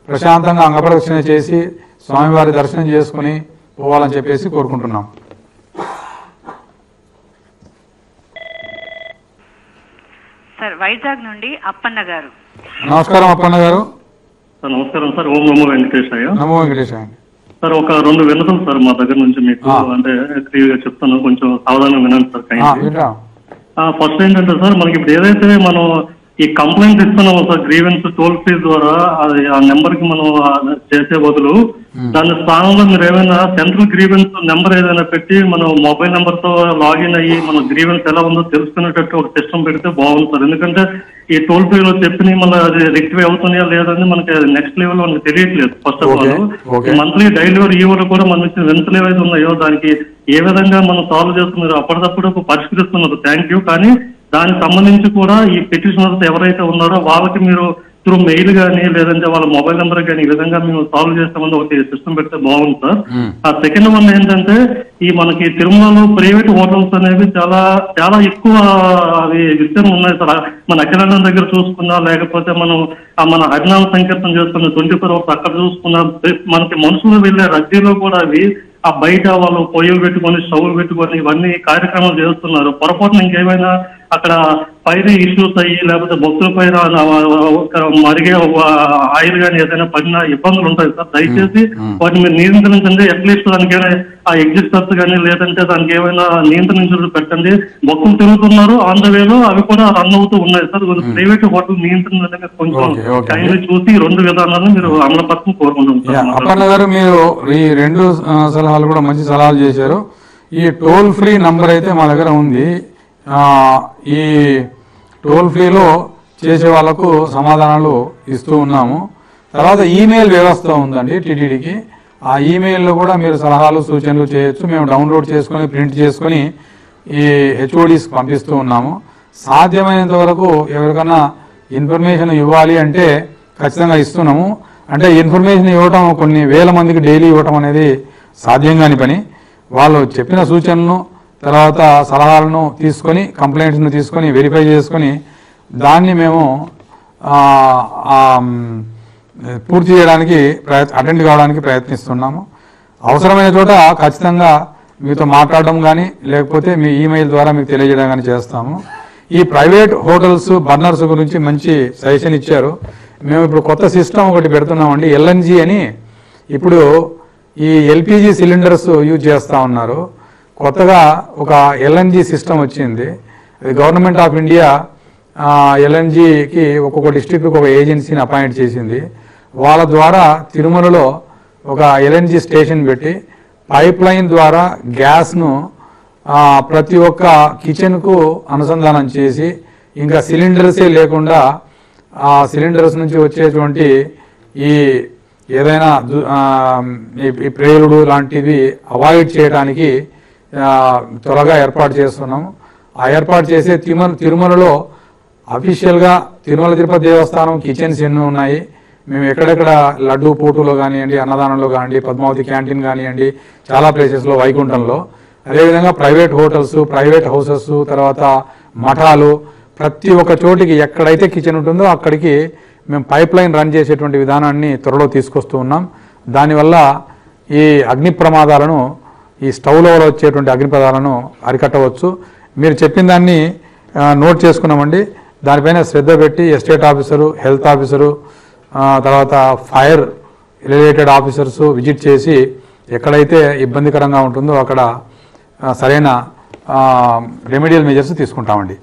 ప్రశాంతంగా అంగప్రదక్షిణ చేసి స్వామివారి దర్శనం చేసుకుని పోవాలని చెప్పేసి కోరుకుంటున్నాం.
సార్ వైజాగ్ నుండి అప్పన్న గారు.
నమస్కారం అప్పన్న గారు.
సార్ నమస్కారం సార్. ఓం నమో వెంకటేశాయ.
నమో వెంకటేశాయ.
సార్ ఒక 2 వినతం సార్ మా దగ్గర నుంచి మీకు, అంటే క్లియర్గా చెప్తాను, కొంచెం సావధానం వినండి సార్. ఫస్ట్ ఏంటంటే సార్, మనకి ఇప్పుడు ఏదైతే మనం ఈ కంప్లైంట్ ఇస్తున్నాము సార్ గ్రీవెన్స్ టోల్ ఫ్రీ ద్వారా, అది ఆ నెంబర్ కి మనం చేసే బదులు దాని స్థానంలో మీరు ఏమైనా సెంట్రల్ గ్రీవెన్స్ నెంబర్ ఏదైనా పెట్టి మనం మొబైల్ నెంబర్ తో లాగిన్ అయ్యి మన గ్రీవెన్స్ ఎలా ఉందో తెలుసుకునేటట్టు ఒక సిస్టమ్ పెడితే బాగుంది సార్. ఎందుకంటే ఈ టోల్ ఫ్రీలో చెప్పిన మళ్ళీ అది రెక్టిఫై అవుతున్నాయా లేదని మనకి నెక్స్ట్ లెవెల్ మనకి తెలియట్లేదు. First of all monthly daily ఈవోలు కూడా మన వినతులు ఏవైతే ఉన్నాయో దానికి ఏ విధంగా మనం సాల్వ్ చేస్తున్నారు అప్పటికప్పుడు పరిష్కరిస్తున్నారు, థ్యాంక్ యూ. కానీ దానికి సంబంధించి కూడా ఈ పిటిషనర్స్ ఎవరైతే ఉన్నారో వాళ్ళకి మీరు త్రూ మెయిల్ కానీ లేదంటే వాళ్ళ మొబైల్ నెంబర్ కానీ ఈ విధంగా మేము సాల్వ్ చేస్తామని ఒకటి సిస్టమ్ పెడితే బాగుంది సార్. ఆ సెకండ్ వన్ ఏంటంటే, ఈ మనకి తిరుమలలో ప్రైవేట్ హోటల్స్ అనేవి చాలా చాలా ఎక్కువ అవి విస్తరణ ఉన్నాయి సార్. మన అఖిలాండం దగ్గర చూసుకున్నా, లేకపోతే మనం మన హరినామ సంకీర్తన చేసుకున్న 24 hours అక్కడ చూసుకున్నా, మనకి మనుషులు వెళ్లే రద్దీలో కూడా అవి ఆ బయట వాళ్ళు పొయ్యిలు పెట్టుకొని స్టవ్లు పెట్టుకొని ఇవన్నీ కార్యక్రమాలు చేస్తున్నారు. పొరపాటున ఇంకేమైనా అక్కడ ఫైర్ ఇష్యూస్ అయ్యి లేకపోతే భక్తుల పైన మరిగే ఆయిల్ కానీ ఏదైనా పడిన ఇబ్బందులు ఉంటాయి సార్. దయచేసి వాటిని మీరు నియంత్రించండి. అట్లీస్ట్ దానికైనా ఆ ఎగ్జిస్టర్స్ కానీ లేదంటే దానికి ఏమైనా నియంత్రించడం పెట్టండి. భక్తులు తిరుగుతున్నారు ఆన్ ద వేలో, అవి కూడా రన్ అవుతూ ఉన్నాయి సార్. ప్రైవేట్ హోటల్ నియంత్రణ అనేది కొంచెం టైంని చూసి 2 విధానాలను మీరు అమలుపరచని కోరుకుంటున్నాం.
అప్పన్న గారు, మీరు ఈ 2 సలహాలు కూడా మంచి సలహాలు చేశారు. ఈ టోల్ ఫ్రీ నంబర్ అయితే మా దగ్గర ఉంది. ఈ టోల్ ఫ్రీలో చేసే వాళ్ళకు సమాధానాలు ఇస్తూ ఉన్నాము. తర్వాత ఈమెయిల్ వ్యవస్థ ఉందండి టీటీడీకి. ఆ ఈమెయిల్లో కూడా మీరు సలహాలు సూచనలు చేయొచ్చు. మేము డౌన్లోడ్ చేసుకొని ప్రింట్ చేసుకొని ఈ హెచ్ఓడీస్కి పంపిస్తూ ఉన్నాము. సాధ్యమైనంత వరకు ఎవరికన్నా ఇన్ఫర్మేషన్ ఇవ్వాలి అంటే ఖచ్చితంగా ఇస్తున్నాము. అంటే ఇన్ఫర్మేషన్ ఇవ్వటం కొన్ని వేల మందికి డైలీ ఇవ్వటం అనేది సాధ్యం కాని పని. వాళ్ళు చెప్పిన సూచనలను తర్వాత సలహాలను తీసుకొని కంప్లైంట్స్ను తీసుకొని వెరిఫై చేసుకొని దాన్ని మేము పూర్తి చేయడానికి అటెండ్ కావడానికి ప్రయత్నిస్తున్నాము. అవసరమైన చోట ఖచ్చితంగా మీతో మాట్లాడడం కానీ లేకపోతే మీ ఈమెయిల్ ద్వారా మీకు తెలియజేయడం కానీ చేస్తాము. ఈ ప్రైవేట్ హోటల్స్ బర్నర్స్ గురించి మంచి సజెషన్ ఇచ్చారు. మేము ఇప్పుడు కొత్త సిస్టమ్ ఒకటి పెడుతున్నామండి, ఎల్ఎన్జి అని. ఇప్పుడు ఈ ఎల్పిజి సిలిండర్స్ యూజ్ చేస్తూ ఉన్నారు. కొత్తగా ఒక ఎల్ఎన్జి సిస్టమ్ వచ్చింది. అది గవర్నమెంట్ ఆఫ్ ఇండియా ఎల్ఎన్జికి ఒక్కొక్క డిస్ట్రిక్ట్కి ఒక ఏజెన్సీని అపాయింట్ చేసింది. వాళ్ళ ద్వారా తిరుమలలో ఒక ఎల్ఎన్జి స్టేషన్ పెట్టి పైప్ లైన్ ద్వారా గ్యాస్ను ప్రతి ఒక్క కిచెన్కు అనుసంధానం చేసి ఇంకా సిలిండర్సే లేకుండా ఆ సిలిండర్స్ నుంచి వచ్చేటువంటి ఈ ఏదైనా ఈ ప్రేలుడు లాంటివి అవాయిడ్ చేయడానికి త్వరగా ఏర్పాటు చేస్తున్నాము. ఆ ఏర్పాటు చేసే తిరుమలలో అఫీషియల్గా తిరుమల తిరుపతి దేవస్థానం కిచెన్స్ ఎన్నో ఉన్నాయి. మేము ఎక్కడెక్కడ లడ్డూ పోటులో కానివ్వండి, అన్నదానంలో కానివ్వండి, పద్మావతి క్యాంటీన్ కానివ్వండి, చాలా ప్లేసెస్లో వైకుంఠంలో, అదేవిధంగా ప్రైవేట్ హోటల్స్, ప్రైవేట్ హౌసెస్, తర్వాత మఠాలు, ప్రతి ఒక్క చోటికి ఎక్కడైతే కిచెన్ ఉంటుందో అక్కడికి మేము పైప్ లైన్ రన్ చేసేటువంటి విధానాన్ని త్వరలో తీసుకొస్తూ ఉన్నాం. దానివల్ల ఈ అగ్ని ప్రమాదాలను, ఈ స్టవ్లో వచ్చేటువంటి అగ్ని ప్రమాదాలను అరికట్టవచ్చు. మీరు చెప్పిన దాన్ని నోట్ చేసుకున్నామండి. దానిపైన శ్రద్ధ పెట్టి ఎస్టేట్ ఆఫీసరు, హెల్త్ ఆఫీసరు, తర్వాత ఫైర్ రిలేటెడ్ ఆఫీసర్స్ విజిట్ చేసి ఎక్కడైతే ఇబ్బందికరంగా ఉంటుందో అక్కడ సరైన రెమెడియల్ మెజర్స్ తీసుకుంటామండి.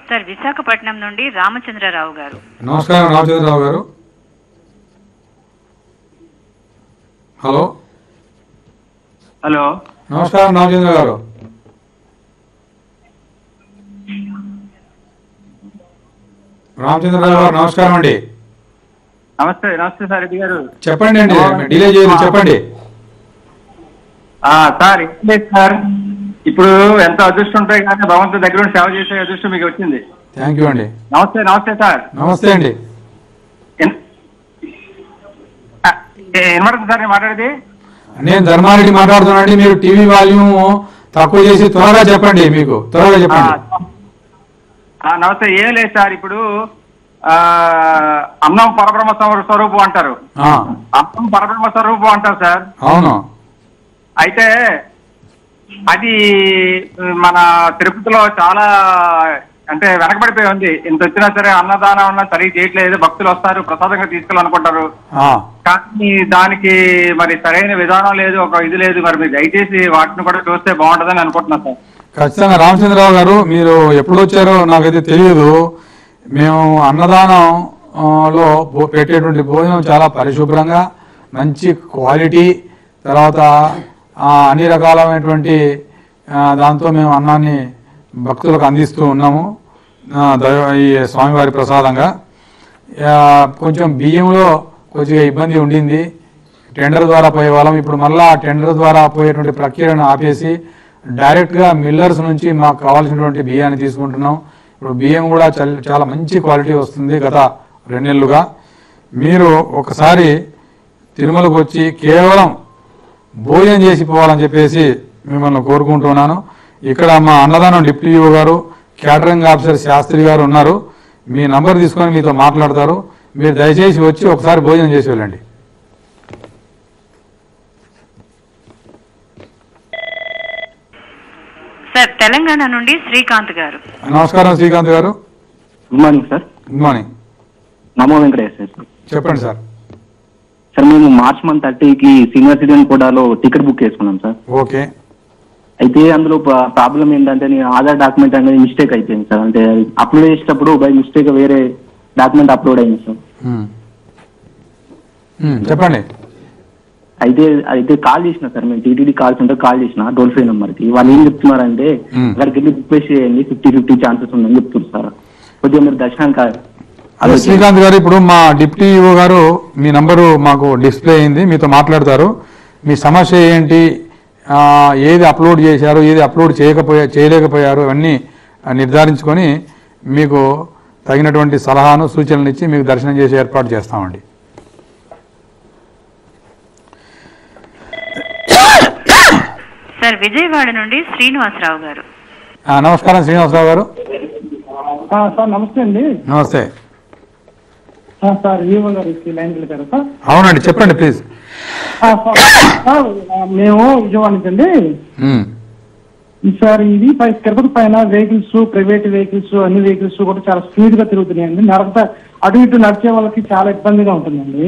సార్ విశాఖపట్నం నుండి రామచంద్రరావు గారు.
నమస్కారం రామచంద్రరావు గారు. హలో
హలో
నమస్కారం రామచంద్ర గారు. రామచంద్రరావు గారు నమస్కారం అండి.
నమస్తే నమస్తే సార్ రెడ్డి గారు.
చెప్పండి అండి, డిలే చేయదు, చెప్పండి.
సార్ లేదు సార్, ఇప్పుడు ఎంత అదృష్టం ఉంటాయి కానీ భగవంతుడి దగ్గర సేవ చేసే అదృష్టం మీకు వచ్చింది.
థ్యాంక్ యూ అండి.
నమస్తే నమస్తే సార్.
నమస్తే అండి.
వినపడుతుంది సార్ నేను మాట్లాడేది?
నేను ధర్మారెడ్డి మాట్లాడుతున్నానండి. మీరు టీవీ వాల్యూమ్ తక్కువ చేసి త్వరగా చెప్పండి. మీకు త్వరగా చెప్పండి.
నమస్తే. ఏం లేదు సార్, ఇప్పుడు అన్నం పరబ్రహ్మ స్వరూపం అంటారు, అన్నం పరబ్రహ్మ స్వరూపం అంటారు సార్.
అవును.
అయితే అది మన తిరుపతిలో చాలా అంటే వెనకబడిపోయి ఉంది. ఇంత వచ్చినా సరే అన్నదానం అన్న సరిగ్గా చేయట్లేదు. భక్తులు వస్తారు, ప్రసాదంగా తీసుకెళ్ళాలనుకుంటారు, కానీ దానికి మరి సరైన విధానం లేదు, ఒక ఇది లేదు. మరి మీరు దయచేసి వాటిని కూడా చూస్తే బాగుంటుందని అనుకుంటున్నాను సార్.
ఖచ్చితంగా. రామచంద్రరావు గారు, మీరు ఎప్పుడు వచ్చారో నాకైతే తెలియదు. మేము అన్నదానంలో పెట్టేటువంటి భోజనం చాలా పరిశుభ్రంగా, మంచి క్వాలిటీ, తర్వాత అన్ని రకాలైనటువంటి దాంతో మేము అన్నాన్ని భక్తులకు అందిస్తూ ఉన్నాము ఈ స్వామివారి ప్రసాదంగా. కొంచెం బియ్యంలో కొద్దిగా ఇబ్బంది ఉండింది. టెండర్ ద్వారా పోయే వాళ్ళం. ఇప్పుడు మళ్ళీ టెండర్ ద్వారా పోయేటువంటి ప్రక్రియను ఆపేసి డైరెక్ట్గా మిల్లర్స్ నుంచి మాకు కావాల్సినటువంటి బియ్యాన్ని తీసుకుంటున్నాం. ఇప్పుడు బియ్యం కూడా చాలా మంచి క్వాలిటీ వస్తుంది గత 2 నెలలుగా. మీరు ఒకసారి తిరుమలకు వచ్చి కేవలం భోజనం చేసి పోవాలని చెప్పేసి మిమ్మల్ని కోరుకుంటున్నాను. ఇక్కడ మా అన్నదానం డిప్యూటీ ఈవో గారు, క్యాటరింగ్ ఆఫీసర్ శాస్త్రి గారు ఉన్నారు. మీ నంబర్ తీసుకొని మీతో మాట్లాడతారు. మీరు దయచేసి వచ్చి ఒకసారి భోజనం చేసి వెళ్ళండి.
సార్ తెలంగాణ నుండి శ్రీకాంత్ గారు.
నమస్కారం శ్రీకాంత్ గారు.
Good morning sir.
Good morning.
నమో వెంకటేశ్వర సార్.
చెప్పండి సార్.
సార్ మేము మార్చ్ మంత్ 30కి సీనియర్ సిటిజన్ కోటాలో టికెట్ బుక్ చేసుకున్నాం సార్.
ఓకే.
అయితే అందులో ప్రాబ్లం ఏంటంటే నేను ఆధార్ డాక్యుమెంట్ అనేది మిస్టేక్ అయిపోయింది సార్. అంటే అప్లోడ్ చేసేటప్పుడు బై మిస్టేక్ వేరే డాక్యుమెంట్ అప్లోడ్ అయింది సార్.
చెప్పండి.
అయితే కాల్ చేసిన సార్, మేము టీటీడీ కాల్స్ ఉంటే కాల్ చేసిన టోల్ ఫ్రీ నెంబర్ కి. వాళ్ళు ఏం చెప్తున్నారంటే అక్కడికి వెళ్ళి రిక్వెస్ట్ చేయండి, 50-50 ఛాన్సెస్ ఉందని చెప్తున్నారు సార్. కొద్దిగా మీరు దర్శనానికి.
శ్రీకాంత్ గారు, ఇప్పుడు మా డిప్యూటీ ఈవో గారు మీ నంబరు మాకు డిస్ప్లే అయింది, మీతో మాట్లాడతారు. మీ సమస్య ఏంటి, ఏది అప్లోడ్ చేశారు, ఏది అప్లోడ్ చేయలేకపోయారు, అవన్నీ నిర్ధారించుకొని మీకు తగినటువంటి సలహాను సూచనలు ఇచ్చి మీకు దర్శనం చేసి ఏర్పాటు చేస్తామండి.
సార్ విజయవాడ నుండి శ్రీనివాసరావు గారు.
నమస్కారం శ్రీనివాసరావు గారు.
సార్ నమస్తే అండి.
నమస్తే
సార్. ఈవో గారు లైన్ వెళ్ళారు సార్.
అవునండి, చెప్పండి ప్లీజ్.
మేము విజయవాడ నుంచి అండి సార్. ఇది తిరుపతి పైన వెహికల్స్, ప్రైవేట్ వెహికల్స్, అన్ని వెహికల్స్ కూడా చాలా స్పీడ్ గా తిరుగుతున్నాయండి. అటు ఇటు నడిచే వాళ్ళకి చాలా ఇబ్బందిగా ఉంటుందండి.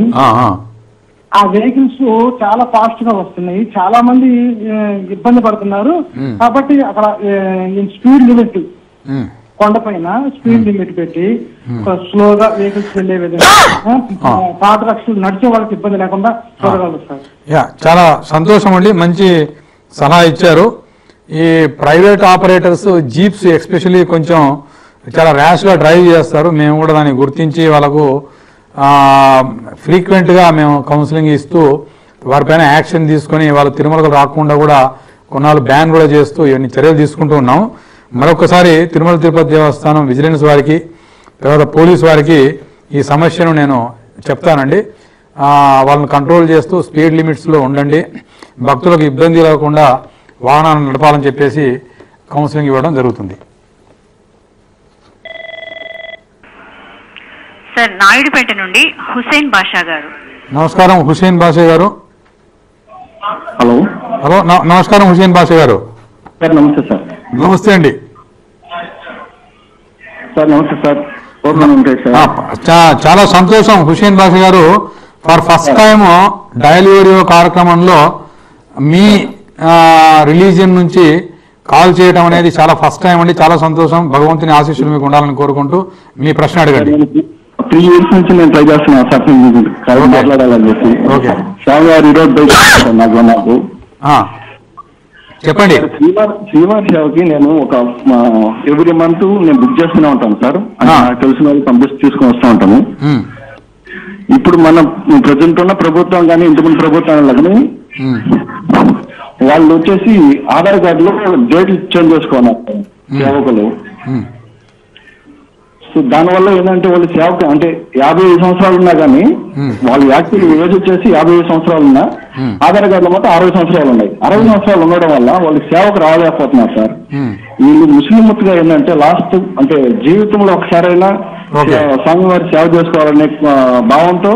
ఆ వెహికల్స్ చాలా ఫాస్ట్ గా వస్తున్నాయి, చాలా మంది ఇబ్బంది పడుతున్నారు. కాబట్టి అక్కడ స్పీడ్ లిమిట్, కొండపైన స్పీడ్ లిమిట్ పెట్టి స్లోగా వెహికల్స్ వెళ్లే విధంగా పాత రక్షలు నడిచే వాళ్ళకి ఇబ్బంది లేకుండా చూడగలరు సార్.
చాలా సంతోషం అండి, మంచి సలహా ఇచ్చారు. ఈ ప్రైవేట్ ఆపరేటర్స్ జీప్స్ ఎస్పెషల్లీ కొంచెం చాలా ర్యాష్గా డ్రైవ్ చేస్తారు. మేము కూడా దాన్ని గుర్తించి వాళ్ళకు ఫ్రీక్వెంట్గా మేము కౌన్సిలింగ్ ఇస్తూ వారిపైన యాక్షన్ తీసుకొని వాళ్ళు తిరుమలకు రాకుండా కూడా కొన్నాళ్ళు బ్యాన్ కూడా చేస్తూ ఇవన్నీ చర్యలు తీసుకుంటూ ఉన్నాం. మరొకసారి తిరుమల తిరుపతి దేవస్థానం విజిలెన్స్ వారికి, తర్వాత పోలీసు వారికి ఈ సమస్యను నేను చెప్తానండి. వాళ్ళని కంట్రోల్ చేస్తూ స్పీడ్ లిమిట్స్లో ఉండండి, భక్తులకు ఇబ్బంది లేకుండా వాహనాలను నడపాలని చెప్పేసి కౌన్సిలింగ్ ఇవ్వడం జరుగుతుంది.
సార్ నాయుడుపేట నుండి హుసేన్ బాషా గారు.
నమస్కారం హుసేన్ బాషా గారు.
హలో
హలో నమస్కారం హుసేన్ బాషా గారు.
సార్ నమస్తే సార్.
నమస్తే అండి
సార్. నమస్తే సార్.
చాలా సంతోషం హుసేన్ బాషా గారు. For first time dial radio కార్యక్రమంలో మీ రిలీజియన్ నుంచి కాల్ చేయడం అనేది చాలా ఫస్ట్ టైం అండి. చాలా సంతోషం. భగవంతుని ఆశీస్సులు మీకు ఉండాలని కోరుకుంటూ మీ ప్రశ్న అడగండి.
3 years నుంచి నేను ట్రై చేస్తున్నాను సార్ మాట్లాడాలని చెప్పి. స్వామి గారు ఈరోజు నాకు
చెప్పండి.
శ్రీవారి సేవకి నేను ఒక ఎవ్రీ మంత్ నేను బుక్ చేస్తూనే ఉంటాను సార్. నాకు తెలిసిన వాళ్ళు పంపిస్తూ తీసుకుని వస్తూ ఉంటాను. ఇప్పుడు మన ప్రజెంట్ ఉన్న ప్రభుత్వం కానీ ఇంతకుముందు ప్రభుత్వం కానీ వాళ్ళు వచ్చేసి ఆధార్ కార్డులో డేట్లు చేంజ్ చేసుకున్నారు సేవకులు. సో దానివల్ల ఏంటంటే వాళ్ళు సేవకు అంటే 55 సంవత్సరాలు ఉన్నా కానీ వాళ్ళు యాక్చువల్ ఏజ్ వచ్చేసి 55 సంవత్సరాలు ఉన్నా ఆధార్ కార్డులో మొత్తం 60 సంవత్సరాలు ఉన్నాయి. 60 సంవత్సరాలు ఉండడం వల్ల వాళ్ళు సేవకు రాలేకపోతున్నారు సార్. వీళ్ళు ముస్లింగా ఏంటంటే లాస్ట్ అంటే జీవితంలో ఒకసారైనా స్వామివారి సేవ చేసుకోవాలనే భావంతో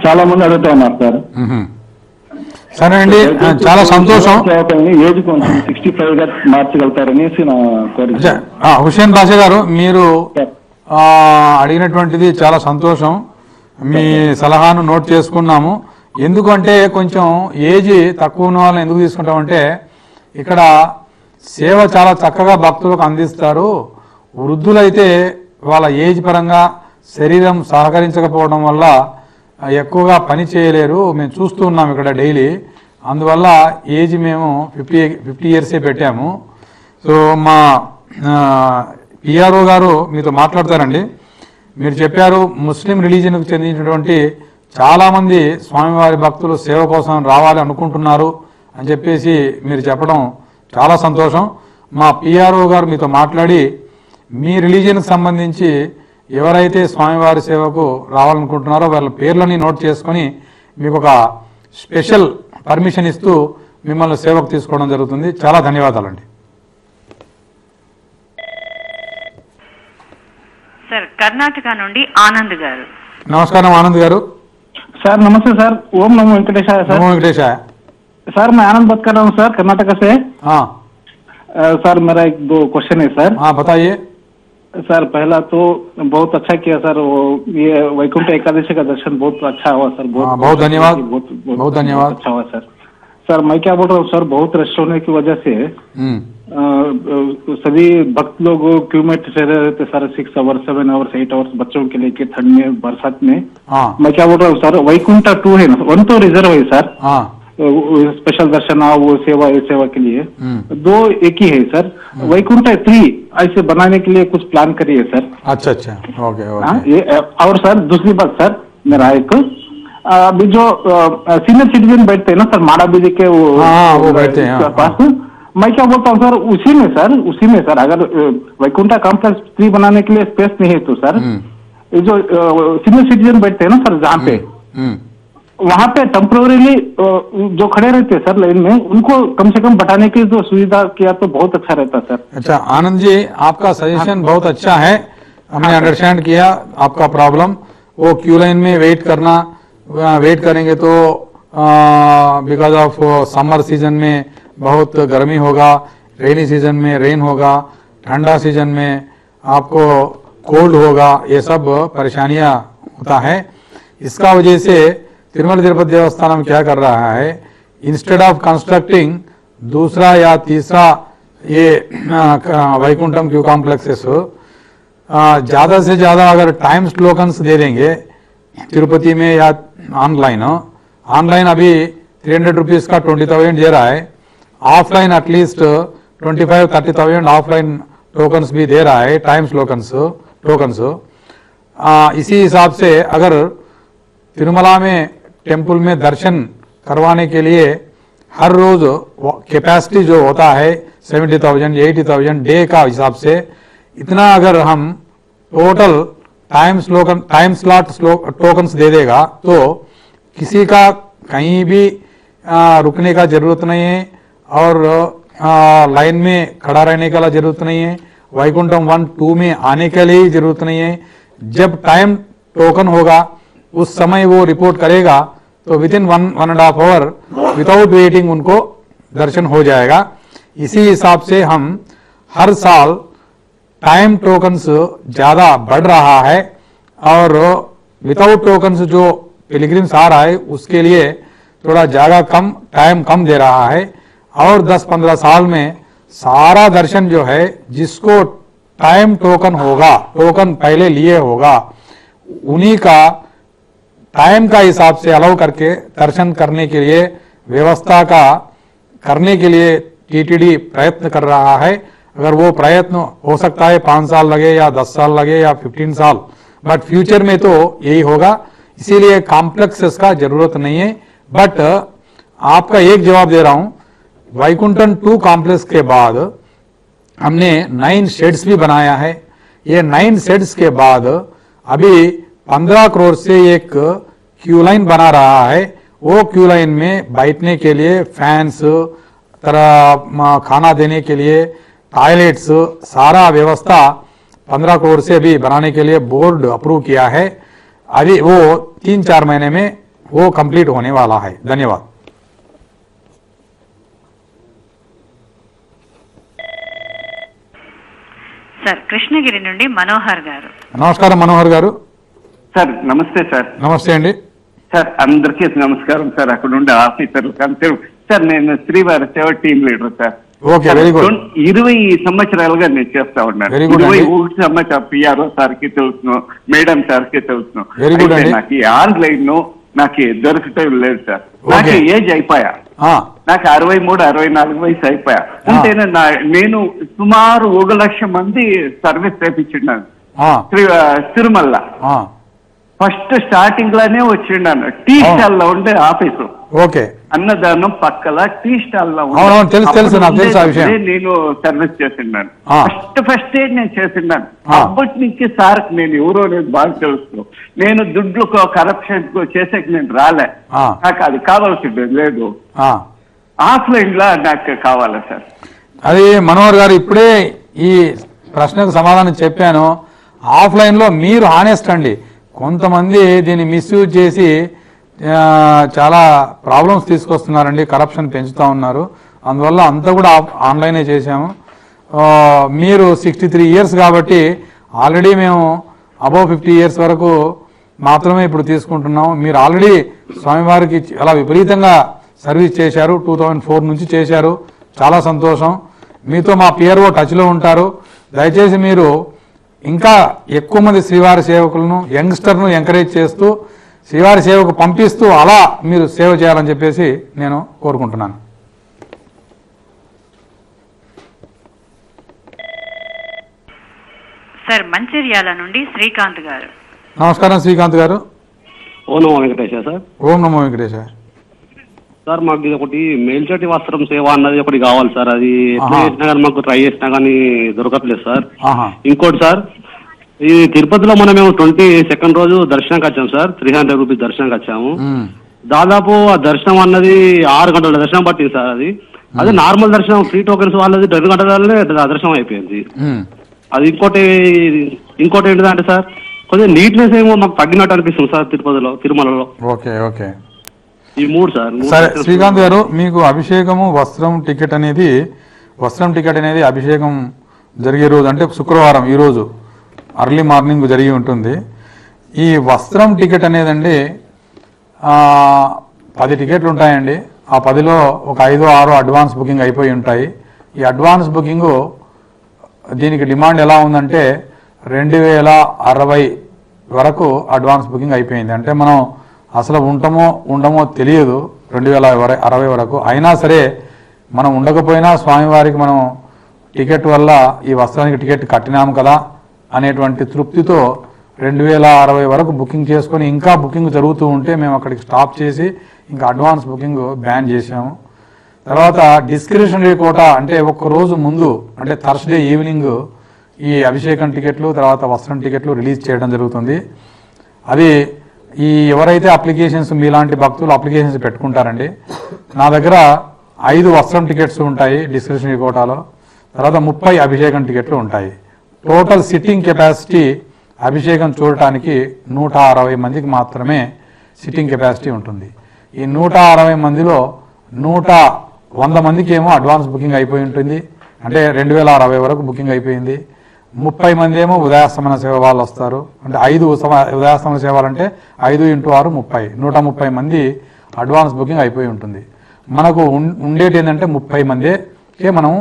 చాలా మంది అడుగుతూ ఉన్నారు సార్.
సరే అండి, చాలా సంతోషం.
ఏజ్ కొంచెం 65 గా మార్చగలుగుతారనేసి నా కోరిక.
హుసేన్ బాషా గారు, మీరు అడిగినటువంటిది చాలా సంతోషం. మీ సలహాను నోట్ చేసుకున్నాము. ఎందుకంటే కొంచెం ఏజ్ తక్కువ ఉన్న వాళ్ళని ఎందుకు తీసుకుంటామంటే ఇక్కడ సేవ చాలా చక్కగా భక్తులకు అందిస్తారు. వృద్ధులైతే వాళ్ళ ఏజ్ పరంగా శరీరం సహకరించకపోవడం వల్ల ఎక్కువగా పని చేయలేరు. మేము చూస్తూ ఉన్నాం ఇక్కడ డైలీ. అందువల్ల ఏజ్ మేము 50 ఇయర్సే పెట్టాము. సో మా పిఆర్ఓ గారు మీతో మాట్లాడతారండి. మీరు చెప్పారు ముస్లిం రిలీజియన్కు చెందినటువంటి చాలామంది స్వామివారి భక్తులు సేవ కోసం రావాలి అనుకుంటున్నారు అని చెప్పేసి మీరు చెప్పడం చాలా సంతోషం. మా పిఆర్ఓ గారు మీతో మాట్లాడి మీ రిలీజియన్కి సంబంధించి ఎవరైతే స్వామివారి సేవకు రావాలనుకుంటున్నారో వాళ్ళ పేర్లని నోట్ చేసుకొని మీకు ఒక స్పెషల్ పర్మిషన్ ఇస్తూ మిమ్మల్ని సేవకు తీసుకోవడం జరుగుతుంది. చాలా ధన్యవాదాలండి.
సార్ కర్ణాటక నుండి ఆనంద్ గారు.
నమస్కారం ఆనంద్ గారు.
सर नमस्ते सर, ओम नमो वेंकटेशाय सर.
नमो वेंकटेशाय.
सर मैं आनंद बात कर रहा हूँ सर, कर्नाटक से.
हाँ
सर मेरा 1-2 क्वेश्चन है सर.
हाँ बताइए.
सर पहला तो बहुत अच्छा किया सर, वो ये वैकुंठ एकादशी का दर्शन बहुत अच्छा हुआ सर.
बहुत धन्यवाद. बहुत धन्यवाद.
अच्छा हुआ सर. सर मैं क्या बोल रहा हूँ सर, बहुत रश होने की वजह से सभी भक्त लोग क्यू में ठहरे रहते सर. 6 आवर्स 7 आवर्स 8 आवर्स बच्चों के लेके ठंड में बरसात में. मैं क्या बोल रहा हूँ सर, वैकुंठ 2 है ना, 1 तो रिजर्व है सर. स्पेशल दर्शन वो सेवा ये सेवा के लिए 2 एक ही है सर. वैकुंठ 3 ऐसे बनाने के लिए कुछ प्लान करिए सर.
अच्छा अच्छा ओके ओके.
ये और सर दूसरी बात सर मेरा एक अभी जो सीनियर सिटीजन बैठते हैं ना सर माड़ा बीजी के
वो बैठते हैं
पास. मैं क्या बोलता हूँ सर, उसी में सर अगर वैकुंठा कॉम्प्लेक्स 3 बनाने के लिए स्पेस नहीं है तो सर ये जो सीनियर सिटीजन बैठते हैं ना सर जहाँ पे वहाँ पे टेम्पोररीली जो खड़े रहते हैं सर लाइन में उनको कम से कम बैठाने की जो सुविधा किया तो बहुत अच्छा रहता सर.
अच्छा आनंद जी, आपका सजेशन बहुत अच्छा है. हमने अंडरस्टैंड किया आपका प्रॉब्लम. वो क्यू लाइन में वेट करेंगे तो बिकॉज ऑफ समर सीजन में बहुत गर्मी होगा, रेनी सीजन में रेन होगा, ठंडा सीजन में आपको कोल्ड होगा, ये सब परेशानियां होता है. इसका वजह से तिरुमल तिरुपति देवस्थानम क्या कर रहा है, इंस्टेड ऑफ कंस्ट्रक्टिंग दूसरा या तीसरा ये वैकुंठम क्यू कॉम्प्लेक्सेस ज्यादा से ज्यादा अगर टाइम स्लोगन्स दे देंगे तिरुपति में या ऑनलाइन अभी 300 रुपीज का 20,000 दे रहा है. ऑफलाइन एटलीस्ट 25-30,000 ऑफलाइन टोकन्स भी दे रहा है, टाइम टोकन्स. इसी हिसाब से अगर तिरुमला में टेम्पल में दर्शन करवाने के लिए हर रोज कैपेसिटी जो होता है 70,000-80,000 डे का हिसाब से इतना अगर हम टोटल टाइम स्लॉट टोकन्स दे देगा तो किसी का कहीं भी रुकने का जरूरत नहीं है और लाइन में खड़ा रहने का जरूरत नहीं है. वैकुंठम 1-2 में आने के लिए जरूरत नहीं है. जब टाइम टोकन होगा उस समय वो रिपोर्ट करेगा तो with in 1.5 our without waiting उनको दर्शन हो जाएगा. इसी हिसाब से हम हर साल टाइम टोकन्स ज्यादा बढ़ रहा है और विदाउट टोकन्स जो पिलग्रिम्स आ रहा है उसके लिए थोड़ा जगह कम टाइम कम दे रहा है. और 10-15 साल में सारा दर्शन जो है जिसको टाइम टोकन होगा, टोकन पहले लिए होगा, उन्हीं का टाइम का हिसाब से अलाउ करके दर्शन करने के लिए व्यवस्था का करने के लिए टीटीडी प्रयत्न कर रहा है. अगर वो प्रयत्न हो सकता है 5 साल लगे या 10 साल लगे या 15 साल, बट फ्यूचर में तो यही होगा. इसीलिए कॉम्प्लेक्सेस का जरूरत नहीं है. बट आपका एक जवाब दे रहा हूं, वैकुंठम 2 कॉम्प्लेक्स के बाद हमने 9 शेड्स भी बनाया है. ये 9 शेड्स के बाद अभी 15 करोड़ से एक क्यू लाइन बना रहा है, वो क्यू लाइन में बैठने के लिए फैंस, तरह खाना देने के लिए टॉयलेट्स, सारा व्यवस्था 15 करोड़ से अभी बनाने के लिए बोर्ड अप्रूव किया है। अभी वो 3-4 महीने में वो कंप्लीट होने वाला है। धन्यवाद।
సార్ కృష్ణగిరి నుండి మనోహర్ గారు.
నమస్కారం మనోహర్ గారు.
సార్ నమస్తే సార్.
నమస్తే అండి
సార్. అందరికీ నమస్కారం సార్. అక్కడ ఉండే ఆఫీసర్లకు అంతే సార్. నేను శ్రీవారి సేవ team leader sir.
Okay, very good.
20 సంవత్సరాలుగా నేను చేస్తా ఉన్నాను. 21 సంవత్సరాలు పిఆర్ఓ సార్కి తెలుసును, మేడం సార్కి తెలుసును. నాకు ఈ ఆన్లైన్ నాకు దొరకటం లేదు సార్. నాకు ఏజ్ అయిపోయా, నాకు 63-64 వయసు అయిపోయా. అంటే నేను సుమారు 1 లక్ష మంది సర్వీస్ చేపించున్నాను తిరుమల. ఫస్ట్ స్టార్టింగ్ లోనే వచ్చిండాను టీ స్టాల్ లో ఉండే ఆఫీసు.
ఓకే,
అన్నదానం పక్కల టీ స్టాల్ లో నేను సర్వీస్ చేసిండాను. ఫస్ట్ నేను చేసిండాను. అప్పటి నుంచి సార్ నేను ఎవరో నేను బాగా తెలుసు. నేను దుడ్లు కరప్షన్ చేసే నేను రాలే. నాకు అది కావాల్సింది లేదు. ఆఫ్లైన్ లా నాకు కావాలా సార్.
అది మనోహర్ గారు ఇప్పుడే ఈ ప్రశ్నకు సమాధానం చెప్పాను. ఆఫ్లైన్ లో మీరు హానెస్ట్ అండి. కొంతమంది దీన్ని మిస్యూజ్ చేసి చాలా ప్రాబ్లమ్స్ తీసుకొస్తున్నారండి, కరప్షన్ పెంచుతూ ఉన్నారు. అందువల్ల అంతా కూడా ఆన్లైనే చేశాము. మీరు 63 ఇయర్స్ కాబట్టి ఆల్రెడీ మేము అబౌవ్ 50 ఇయర్స్ వరకు మాత్రమే ఇప్పుడు తీసుకుంటున్నాము. మీరు ఆల్రెడీ స్వామివారికి చాలా విపరీతంగా సర్వీస్ చేశారు. 2004 నుంచి చేశారు. చాలా సంతోషం. మీతో మా పిఆర్ఓ టచ్లో ఉంటారు. దయచేసి మీరు ఇంకా ఎక్కువ మంది శ్రీవారి సేవకులను, యంగ్స్టర్ను ఎంకరేజ్ చేస్తూ శ్రీవారి సేవకు పంపిస్తూ అలా మీరు సేవ చేయాలని చెప్పేసి నేను కోరుకుంటున్నాను.
సార్ మంచిర్యాల నుండి శ్రీకాంత్ గారు.
నమస్కారం శ్రీకాంత్ గారు.
ఓం నమో వెంకటేశ సార్.
ఓం నమో వెంకటేశ
సార్. మాకు ఇది ఒకటి మేల్చటి వస్త్రం సేవ అన్నది ఒకటి కావాలి సార్. అది ఎట్లా చేసినా కానీ మాకు ట్రై చేసినా కానీ దొరకట్లేదు సార్. ఇంకోటి సార్, ఈ తిరుపతిలో మేము 22nd రోజు దర్శనానికి వచ్చాము సార్. 300 రూపీస్ దర్శనానికి వచ్చాము. దాదాపు ఆ దర్శనం అన్నది 6 గంటల దర్శనం పట్టింది సార్. అదే నార్మల్ దర్శనం ఫ్రీ టోకెన్స్ వాళ్ళది 2 గంటలనే దర్శనం అయిపోయింది. అది ఇంకోటి ఏంటిదంటే సార్, కొంచెం నీట్నెస్ ఏమో మాకు తగ్గినట్టు అనిపిస్తుంది సార్ తిరుపతిలో, తిరుమలలో.
ఓకే ఓకే,
ఈ 3 సార్.
సరే శ్రీకాంత్ గారు, మీకు అభిషేకము వస్త్రం టికెట్ అనేది అభిషేకం జరిగే రోజు అంటే శుక్రవారం, ఈ రోజు అర్లీ మార్నింగ్ జరిగి ఉంటుంది. ఈ వస్త్రం టికెట్ అనేదండి 10 టికెట్లు ఉంటాయండి. ఆ 10లో ఒక 5-6 అడ్వాన్స్ బుకింగ్ అయిపోయి ఉంటాయి. ఈ అడ్వాన్స్ బుకింగు దీనికి డిమాండ్ ఎలా ఉందంటే 2060 వరకు అడ్వాన్స్ బుకింగ్ అయిపోయింది. అంటే మనం అసలు ఉండమో తెలియదు 2060 వరకు. అయినా సరే మనం ఉండకపోయినా స్వామివారికి మనం టికెట్ వల్ల ఈ వస్త్రానికి టికెట్ కట్టినాము కదా అనేటువంటి తృప్తితో 2060 వరకు బుకింగ్ చేసుకొని ఇంకా బుకింగ్ జరుగుతూ ఉంటే మేము అక్కడికి స్టాప్ చేసి ఇంకా అడ్వాన్స్ బుకింగ్ బ్యాన్ చేసాము. తర్వాత డిస్క్రిప్షనరీ కోటా అంటే ఒక్కరోజు ముందు అంటే థర్స్డే ఈవినింగ్ ఈ అభిషేకం టికెట్లు తర్వాత వస్త్రం టికెట్లు రిలీజ్ చేయడం జరుగుతుంది. అది ఈ ఎవరైతే అప్లికేషన్స్ మీలాంటి భక్తులు అప్లికేషన్స్ పెట్టుకుంటారండి, నా దగ్గర 5 వస్త్రం టికెట్స్ ఉంటాయి డిస్క్రిప్షనరీ కోటాలో, తర్వాత 30 అభిషేకం టికెట్లు ఉంటాయి. టోటల్ సిట్టింగ్ కెపాసిటీ అభిషేకం చూడటానికి 160 మందికి మాత్రమే సిట్టింగ్ కెపాసిటీ ఉంటుంది. ఈ 160 మందిలో 100 మందికి ఏమో అడ్వాన్స్ బుకింగ్ అయిపోయి ఉంటుంది, అంటే 2060 వరకు బుకింగ్ అయిపోయింది. 30 మంది ఏమో ఉదయాస్తమన సేవ వాళ్ళు వస్తారు, అంటే 5 ఉదయాస్తమన సేవలు అంటే 5 × 6 30, 130 మంది అడ్వాన్స్ బుకింగ్ అయిపోయి ఉంటుంది. మనకు ఉండేటి ఏంటంటే 30 మందికే మనం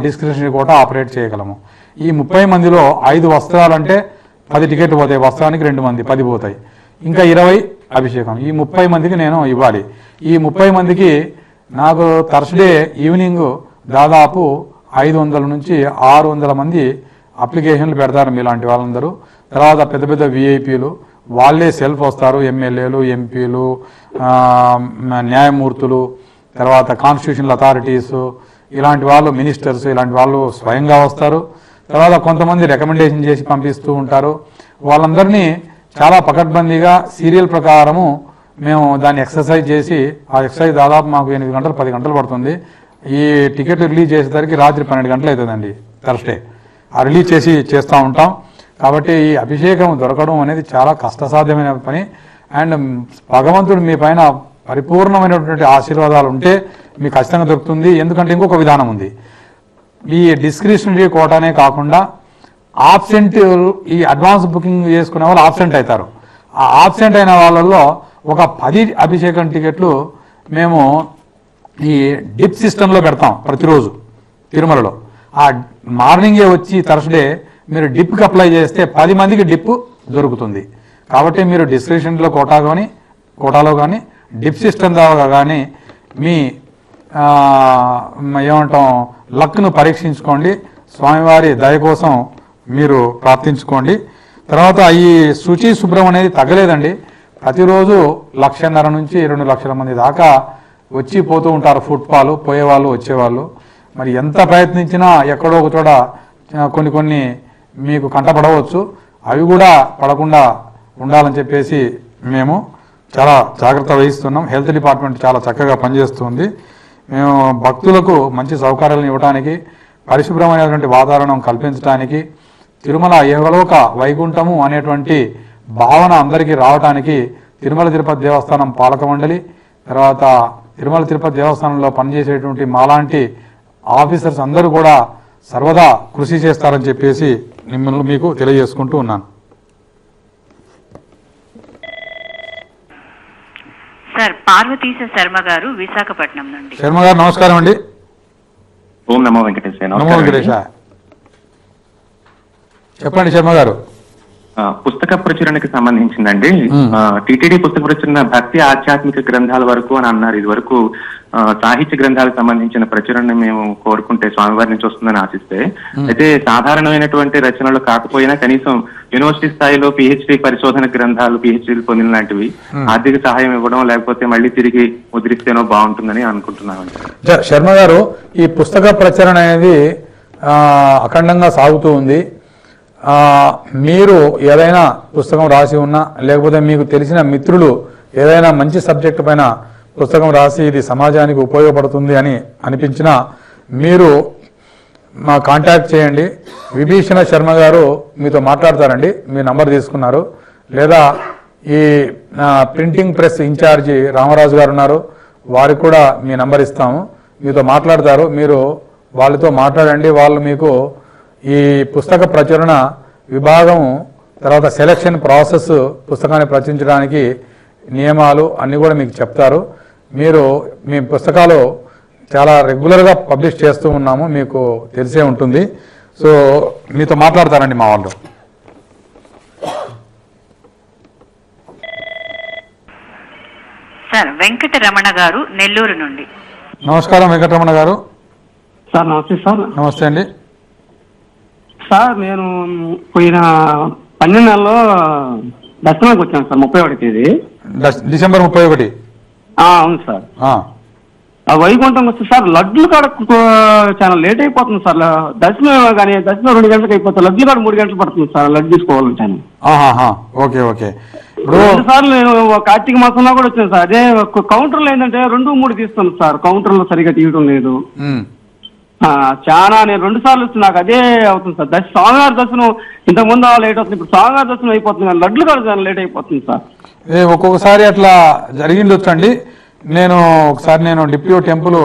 డిస్క్రిప్షనరీ కోటా ఆపరేట్ చేయగలము. ఈ 30 మందిలో 5 వస్త్రాలు అంటే 10 టికెట్లు పోతాయి, వస్త్రానికి 2 మంది 10 పోతాయి, ఇంకా 20 అభిషేకం. ఈ 30 మందికి నేను ఇవ్వాలి. ఈ 30 మందికి నాకు థర్స్డే ఈవినింగ్ దాదాపు 500 నుంచి 600 మంది అప్లికేషన్లు పెడతారు మీలాంటి వాళ్ళందరూ. తర్వాత పెద్ద పెద్ద విఐపీలు వాళ్ళే సెల్ఫ్ వస్తారు, ఎమ్మెల్యేలు, ఎంపీలు, న్యాయమూర్తులు, తర్వాత కాన్స్టిట్యూషనల్ అథారిటీస్, ఇలాంటి వాళ్ళు, మినిస్టర్స్, ఇలాంటి వాళ్ళు స్వయంగా వస్తారు. తర్వాత కొంతమంది రికమెండేషన్ చేసి పంపిస్తూ ఉంటారు. వాళ్ళందరినీ చాలా పకడ్బందీగా సీరియల్ ప్రకారము మేము దాన్ని ఎక్సర్సైజ్ చేసి, ఆ ఎక్సర్సైజ్ దాదాపు మాకు 8 గంటలు 10 గంటలు పడుతుంది. ఈ టికెట్ రిలీజ్ చేసేసరికి రాత్రి 12 గంటలు అవుతుందండి థర్స్డే. ఆ రిలీజ్ చేస్తూ ఉంటాం. కాబట్టి ఈ అభిషేకం దొరకడం అనేది చాలా కష్టసాధ్యమైన పని. అండ్ భగవంతుడు మీ పైన పరిపూర్ణమైనటువంటి ఆశీర్వాదాలు ఉంటే మీకు ఖచ్చితంగా దొరుకుతుంది. ఎందుకంటే ఇంకొక విధానం ఉంది. ఈ డిస్క్రిప్షనరీ కోటానే కాకుండా ఆబ్సెంట్, ఈ అడ్వాన్స్ బుకింగ్ చేసుకునే వాళ్ళు ఆబ్సెంట్ అవుతారు. ఆ ఆబ్సెంట్ అయిన వాళ్ళల్లో ఒక 10 అభిషేకం టికెట్లు మేము ఈ డిప్ సిస్టంలో పెడతాం ప్రతిరోజు తిరుమలలో. ఆ మార్నింగే వచ్చి థర్స్డే మీరు డిప్కి అప్లై చేస్తే 10 మందికి డిప్ దొరుకుతుంది. కాబట్టి మీరు డిస్క్రిప్షన్లో కోటాలో కానీ డిప్ సిస్టమ్ ద్వారా కానీ మీ ఏమంటాం లక్ను పరీక్షించుకోండి. స్వామివారి దయ కోసం మీరు ప్రార్థించుకోండి. తర్వాత ఈ శుచి శుభ్రం అనేది తగ్గలేదండి. ప్రతిరోజు 1,50,000 నుంచి 2 లక్షల మంది దాకా వచ్చి పోతూ ఉంటారు. ఫుట్పాల్ పోయేవాళ్ళు వచ్చేవాళ్ళు. మరి ఎంత ప్రయత్నించినా ఎక్కడో ఒక చోట కొన్ని మీకు కంటపడవచ్చు. అవి కూడా పడకుండా ఉండాలని చెప్పేసి మేము చాలా జాగ్రత్త వహిస్తున్నాం. హెల్త్ డిపార్ట్మెంట్ చాలా చక్కగా పనిచేస్తుంది. మేము భక్తులకు మంచి సౌకర్యాలను ఇవ్వడానికి, పరిశుభ్రమైనటువంటి వాతావరణం కల్పించడానికి, తిరుమల ఏవలోక వైకుంఠము అనేటువంటి భావన అందరికీ రావడానికి తిరుమల తిరుపతి దేవస్థానం పాలక మండలి, తర్వాత తిరుమల తిరుపతి దేవస్థానంలో పనిచేసేటువంటి మాలాంటి ఆఫీసర్స్ అందరూ కూడా సర్వదా కృషి చేస్తారని చెప్పేసి మిమ్మల్ని మీకు తెలియజేసుకుంటూ ఉన్నాను.
సార్ పార్వతీశ శర్మ గారు విశాఖపట్నం నుండి.
శర్మ గారు నమస్కారం అండి.
ఓం నమో వెంకటేశ.
నమో వెంకటేశ. చెప్పండి శర్మ గారు.
పుస్తక ప్రచురణకి సంబంధించిందండి. టిటిడి పుస్తక ప్రచురణ భక్తి ఆధ్యాత్మిక గ్రంథాల వరకు అని అన్నారు. ఇది వరకు సాహిత్య గ్రంథాలకు సంబంధించిన ప్రచురణ మేము కోరుకుంటే స్వామివారి నుంచి వస్తుందని ఆశిస్తే, అయితే సాధారణమైనటువంటి రచనలు కాకపోయినా కనీసం యూనివర్సిటీ స్థాయిలో పిహెచ్డి పరిశోధన గ్రంథాలు, పిహెచ్డీలు పొందిన లాంటివి ఆర్థిక సహాయం ఇవ్వడం లేకపోతే మళ్ళీ తిరిగి ముద్రిస్తేనో బాగుంటుందని అనుకుంటున్నామండి.
శర్మ గారు, ఈ పుస్తక ప్రచురణ అనేది అఖండంగా సాగుతూ ఉంది. మీరు ఏదైనా పుస్తకం రాసి ఉన్నా, లేకపోతే మీకు తెలిసిన మిత్రులు ఏదైనా మంచి సబ్జెక్టు పైన పుస్తకం రాసి ఇది సమాజానికి ఉపయోగపడుతుంది అని అనిపించినా మీరు మా కాంటాక్ట్ చేయండి. విభీషణ శర్మ గారు మీతో మాట్లాడతారండి. మీ నంబర్ తీసుకున్నారు. లేదా ఈ ప్రింటింగ్ ప్రెస్ ఇన్ఛార్జి రామరాజు గారు ఉన్నారు, వారికి కూడా మీ నంబర్ ఇస్తాము. మీతో మాట్లాడతారు. మీరు వాళ్ళతో మాట్లాడండి. వాళ్ళు మీకు ఈ పుస్తక ప్రచురణ విభాగం, తర్వాత సెలక్షన్ ప్రాసెస్, పుస్తకాన్ని ప్రచురించడానికి నియమాలు అన్నీ కూడా మీకు చెప్తారు. మీరు మీ పుస్తకాలు చాలా రెగ్యులర్గా పబ్లిష్ చేస్తూ ఉన్నాము, మీకు తెలిసే ఉంటుంది. సో మీతో మాట్లాడతారండి మా వాళ్ళు.
సార్ వెంకటరమణ గారు నెల్లూరు నుండి.
నమస్కారం వెంకటరమణ గారు.
సార్ నమస్తే సార్.
నమస్తే అండి.
సార్ నేను పోయిన 12 నెలలో దర్శనానికి వచ్చాను సార్. 31 తేదీ
డిసెంబర్ 31.
అవును సార్. ఆ వైకుంఠం వస్తే సార్ లడ్లు కాడ చాలా లేట్ అయిపోతుంది సార్. దర్శనం కానీ దర్శనం 2 గంటలకు అయిపోతుంది. లడ్లు కాడ 3 గంటలు పడుతుంది సార్ లడ్డు తీసుకోవాలంటే.
Okay okay.
2 సార్లు నేను కార్తీక మాసంలో కూడా వచ్చాను సార్. అదే కౌంటర్లో ఏంటంటే 2-3 తీస్తాను సార్. కౌంటర్లో సరిగా తీయడం లేదు. చాలా నేను 2 సార్లు వచ్చి నాకు అదే అవుతుంది సార్. స్వామివారి దర్శనం ఇంతకుముందు లేట్ అవుతుంది, ఇప్పుడు స్వామివారి దర్శనం అయిపోతుంది కానీ లడ్లు కాడ లేట్ అయిపోతుంది సార్.
ఒక్కొక్కసారి అట్లా జరిగిండొచ్చండి. ఒకసారి నేను డిప్యూటీ టెంపుల్,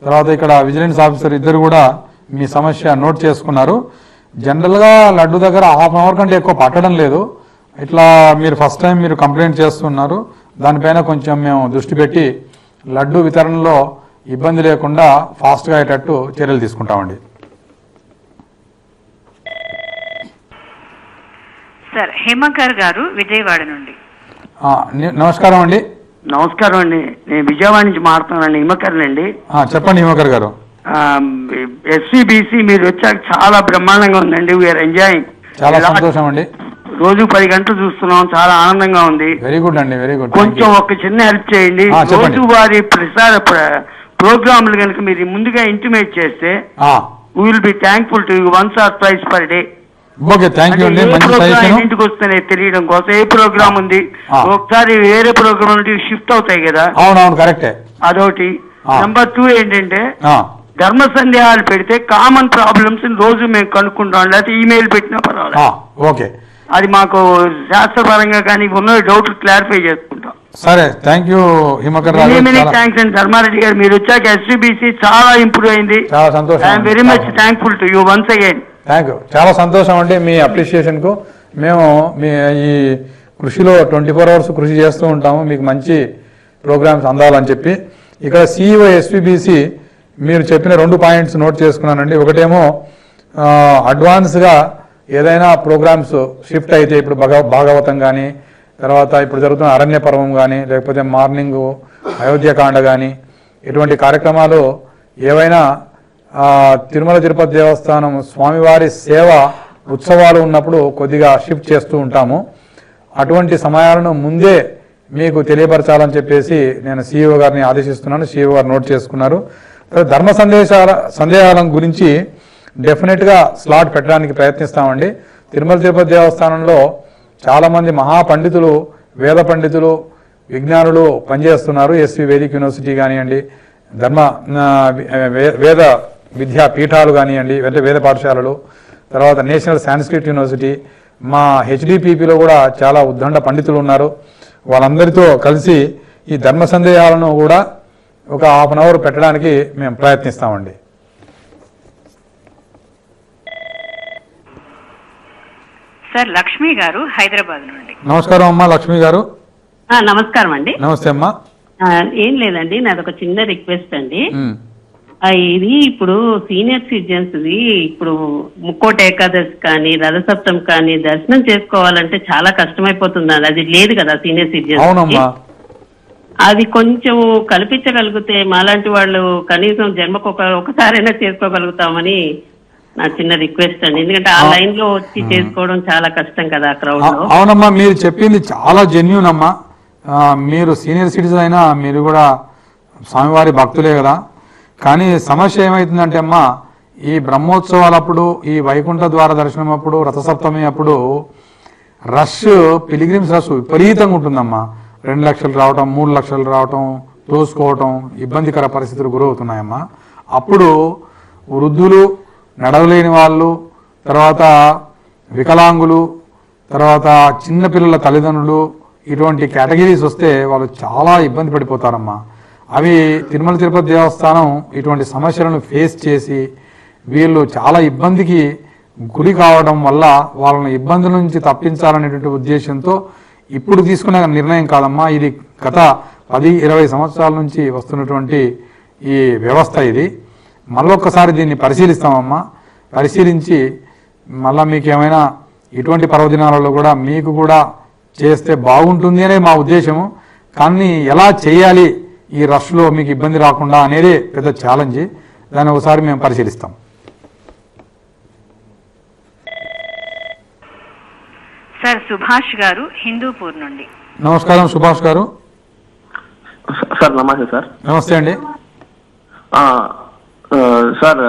తర్వాత ఇక్కడ విజిలెన్స్ ఆఫీసర్ ఇద్దరు కూడా మీ సమస్య నోట్ చేసుకున్నారు. జనరల్గా లడ్డు దగ్గర ½ అవర్ కంటే ఎక్కువ పట్టడం లేదు. ఇట్లా మీరు ఫస్ట్ టైం మీరు కంప్లైంట్ చేస్తున్నారు. దానిపైన కొంచెం మేము దృష్టి పెట్టి లడ్డు వితరణలో ఇబ్బంది లేకుండా ఫాస్ట్గా అయ్యేటట్టు చర్యలు తీసుకుంటామండి.
సార్ హేమకర్ గారు విజయవాడ నుండి.
నమస్కారం అండి.
నమస్కారం అండి. నేను విజయవాడ నుంచి మాట్లాడుతున్నానండి. హిమకర్ అండి.
చెప్పండి హిమకర్ గారు.
ఎస్సీబీసీ మీరు వచ్చాక చాలా బ్రహ్మాండంగా ఉందండి. We're enjoying.
చాలా సంతోషం అండి.
రోజు 10 గంటలు చూస్తున్నాం. చాలా ఆనందంగా ఉంది.
వెరీ గుడ్ అండి. Very good.
కొంచెం ఒక చిన్న హెల్ప్ చేయండి. రోజు వారి ప్రసార ప్రోగ్రాంలు కనుక మీరు ముందుగా ఇంటిమేట్ చేస్తే we will be thankful to you. 1 or 2 per day.
Okay, thank you అండి. మంచి సజెషన్.
ఇంటికి వస్తున్నాయి తెలియడం కోసం ఏ ప్రోగ్రామ్ ఉంది, ఒకసారి వేరే ప్రోగ్రామ్ నుండి షిఫ్ట్ అవుతాయి కదా.
అవునవును, కరెక్టే.
అదొకటి. నెంబర్ 2 ఏంటంటే ధర్మ సందేహాలు పెడితే కామన్ ప్రాబ్లమ్స్ రోజు మేము కనుక్కుంటాం, లేకపోతే ఈమెయిల్ పెట్టినా పర్వాలేదు.
ఓకే,
అది మాకు శాస్త్రపరంగా కానీ ఉన్న డౌట్లు క్లారిఫై చేసుకుంటాం.
సరే, thank you Himakar Raju.
Thanks అండి ధర్మారెడ్డి గారు. మీరు వచ్చాక ఎస్సీబీసీ చాలా ఇంప్రూవ్ అయింది.
చాలా సంతోషం.
I'm very much thankful to you once again.
Thank you. చాలా సంతోషం అండి మీ అప్రిషియేషన్ కు. మేము మీ ఈ కృషిలో 24 hours కృషి చేస్తూ ఉంటాము, మీకు మంచి ప్రోగ్రామ్స్ అందాలని చెప్పి. ఇక్కడ సిఇఓ ఎస్పీబీసీ మీరు చెప్పిన 2 పాయింట్స్ నోట్ చేసుకున్నానండి. ఒకటేమో అడ్వాన్స్గా ఏదైనా ప్రోగ్రామ్స్ షిఫ్ట్ అయితే, ఇప్పుడు భాగవతం కానీ, తర్వాత ఇప్పుడు జరుగుతున్న అరణ్య పర్వం కానీ, లేకపోతే మార్నింగ్ అయోధ్యకాండ కానీ, ఇటువంటి కార్యక్రమాలు ఏవైనా తిరుమల తిరుపతి దేవస్థానం స్వామివారి సేవ ఉత్సవాలు ఉన్నప్పుడు కొద్దిగా షిఫ్ట్ చేస్తూ ఉంటాము. అటువంటి సమయాలను ముందే మీకు తెలియపరచాలని చెప్పేసి నేను సిఇఓ గారిని ఆదేశిస్తున్నాను. సిఇఓ గారు నోట్ చేసుకున్నారు. ధర్మ సందేహాల గురించి డెఫినెట్గా స్లాట్ పెట్టడానికి ప్రయత్నిస్తామండి. తిరుమల తిరుపతి దేవస్థానంలో చాలామంది మహాపండితులు, వేద పండితులు, విజ్ఞానులు పనిచేస్తున్నారు. ఎస్వి వేదిక్ యూనివర్సిటీ కానివ్వండి, వేద విద్యా పీఠాలు కానివ్వండి, అంటే వేద పాఠశాలలు, తర్వాత నేషనల్ సాంస్క్రిట్ యూనివర్సిటీ, మా హెచ్డిపిపిలో కూడా చాలా ఉద్దండ పండితులు ఉన్నారు. వాళ్ళందరితో కలిసి ఈ ధర్మ సందేహాలను కూడా ఒక హాఫ్ అన్ అవర్ పెట్టడానికి మేము ప్రయత్నిస్తామండి.
సార్ లక్ష్మి గారు హైదరాబాద్ నుండి.
నమస్కారం అమ్మా లక్ష్మి గారు.
నమస్కారం అండి.
నమస్తే అమ్మా.
ఏం లేదండి, నాది ఒక చిన్న రిక్వెస్ట్ అండి. ఇది ఇప్పుడు సీనియర్ సిటిజన్స్ ఇప్పుడు ముక్కోటి ఏకాదశి కానీ రథసప్తం కానీ దర్శనం చేసుకోవాలంటే చాలా కష్టమైపోతుంది. అది లేదు కదా సీనియర్ సిటిజన్స్. అది కొంచెం కల్పించగలిగితే మాలాంటి వాళ్ళు కనీసం జన్మకు ఒకసారైనా చేసుకోగలుగుతామని నా చిన్న రిక్వెస్ట్ అండి. ఎందుకంటే ఆ లైన్ లో వచ్చి చేసుకోవడం చాలా కష్టం కదా క్రౌడ్ లో.
అవునమ్మా, మీరు చెప్పింది చాలా జెన్యూన్ అమ్మా. మీరు సీనియర్ సిటిజన్ అయినా మీరు కూడా స్వామివారి భక్తులే కదా. కానీ సమస్య ఏమవుతుందంటే అమ్మా, ఈ బ్రహ్మోత్సవాలప్పుడు, ఈ వైకుంఠ ద్వార దర్శనం అప్పుడు, రథసప్తమి అప్పుడు రష్, పిలిగ్రిమ్స్ రష్ విపరీతంగా ఉంటుందమ్మా. 2 లక్షలు రావటం, 3 లక్షలు రావటం, తోసుకోవటం, ఇబ్బందికర పరిస్థితులు గురవుతున్నాయమ్మా. అప్పుడు వృద్ధులు, నడవలేని వాళ్ళు, తర్వాత వికలాంగులు, తర్వాత చిన్నపిల్లల తల్లిదండ్రులు, ఇటువంటి కేటగిరీస్ వస్తే వాళ్ళు చాలా ఇబ్బంది పడిపోతారమ్మా. అవి తిరుమల తిరుపతి దేవస్థానం ఇటువంటి సమస్యలను ఫేస్ చేసి వీళ్ళు చాలా ఇబ్బందికి గురి కావడం వల్ల వాళ్ళని ఇబ్బందుల నుంచి తప్పించాలనేటువంటి ఉద్దేశంతో ఇప్పుడు తీసుకున్న నిర్ణయం కాదమ్మా. ఇది గత 10-20 సంవత్సరాల నుంచి వస్తున్నటువంటి ఈ వ్యవస్థ. ఇది మళ్ళొక్కసారి దీన్ని పరిశీలిస్తామమ్మా. పరిశీలించి మళ్ళీ మీకు ఏమైనా ఇటువంటి పర్వదినాలలో కూడా మీకు కూడా చేస్తే బాగుంటుంది అనే మా ఉద్దేశము. కానీ ఎలా చేయాలి ఈ రష్లో మీకు ఇబ్బంది రాకుండా అనేది పెద్ద ఛాలెంజ్. దాన్ని ఒకసారి మేము పరిశీలిస్తాం.
సార్ సుభాష్ గారు హిందూపూర్ నుండి.
నమస్కారం సుభాష్ గారు.
సార్ నమస్తే సార్.
నమస్తే అండి.
సార్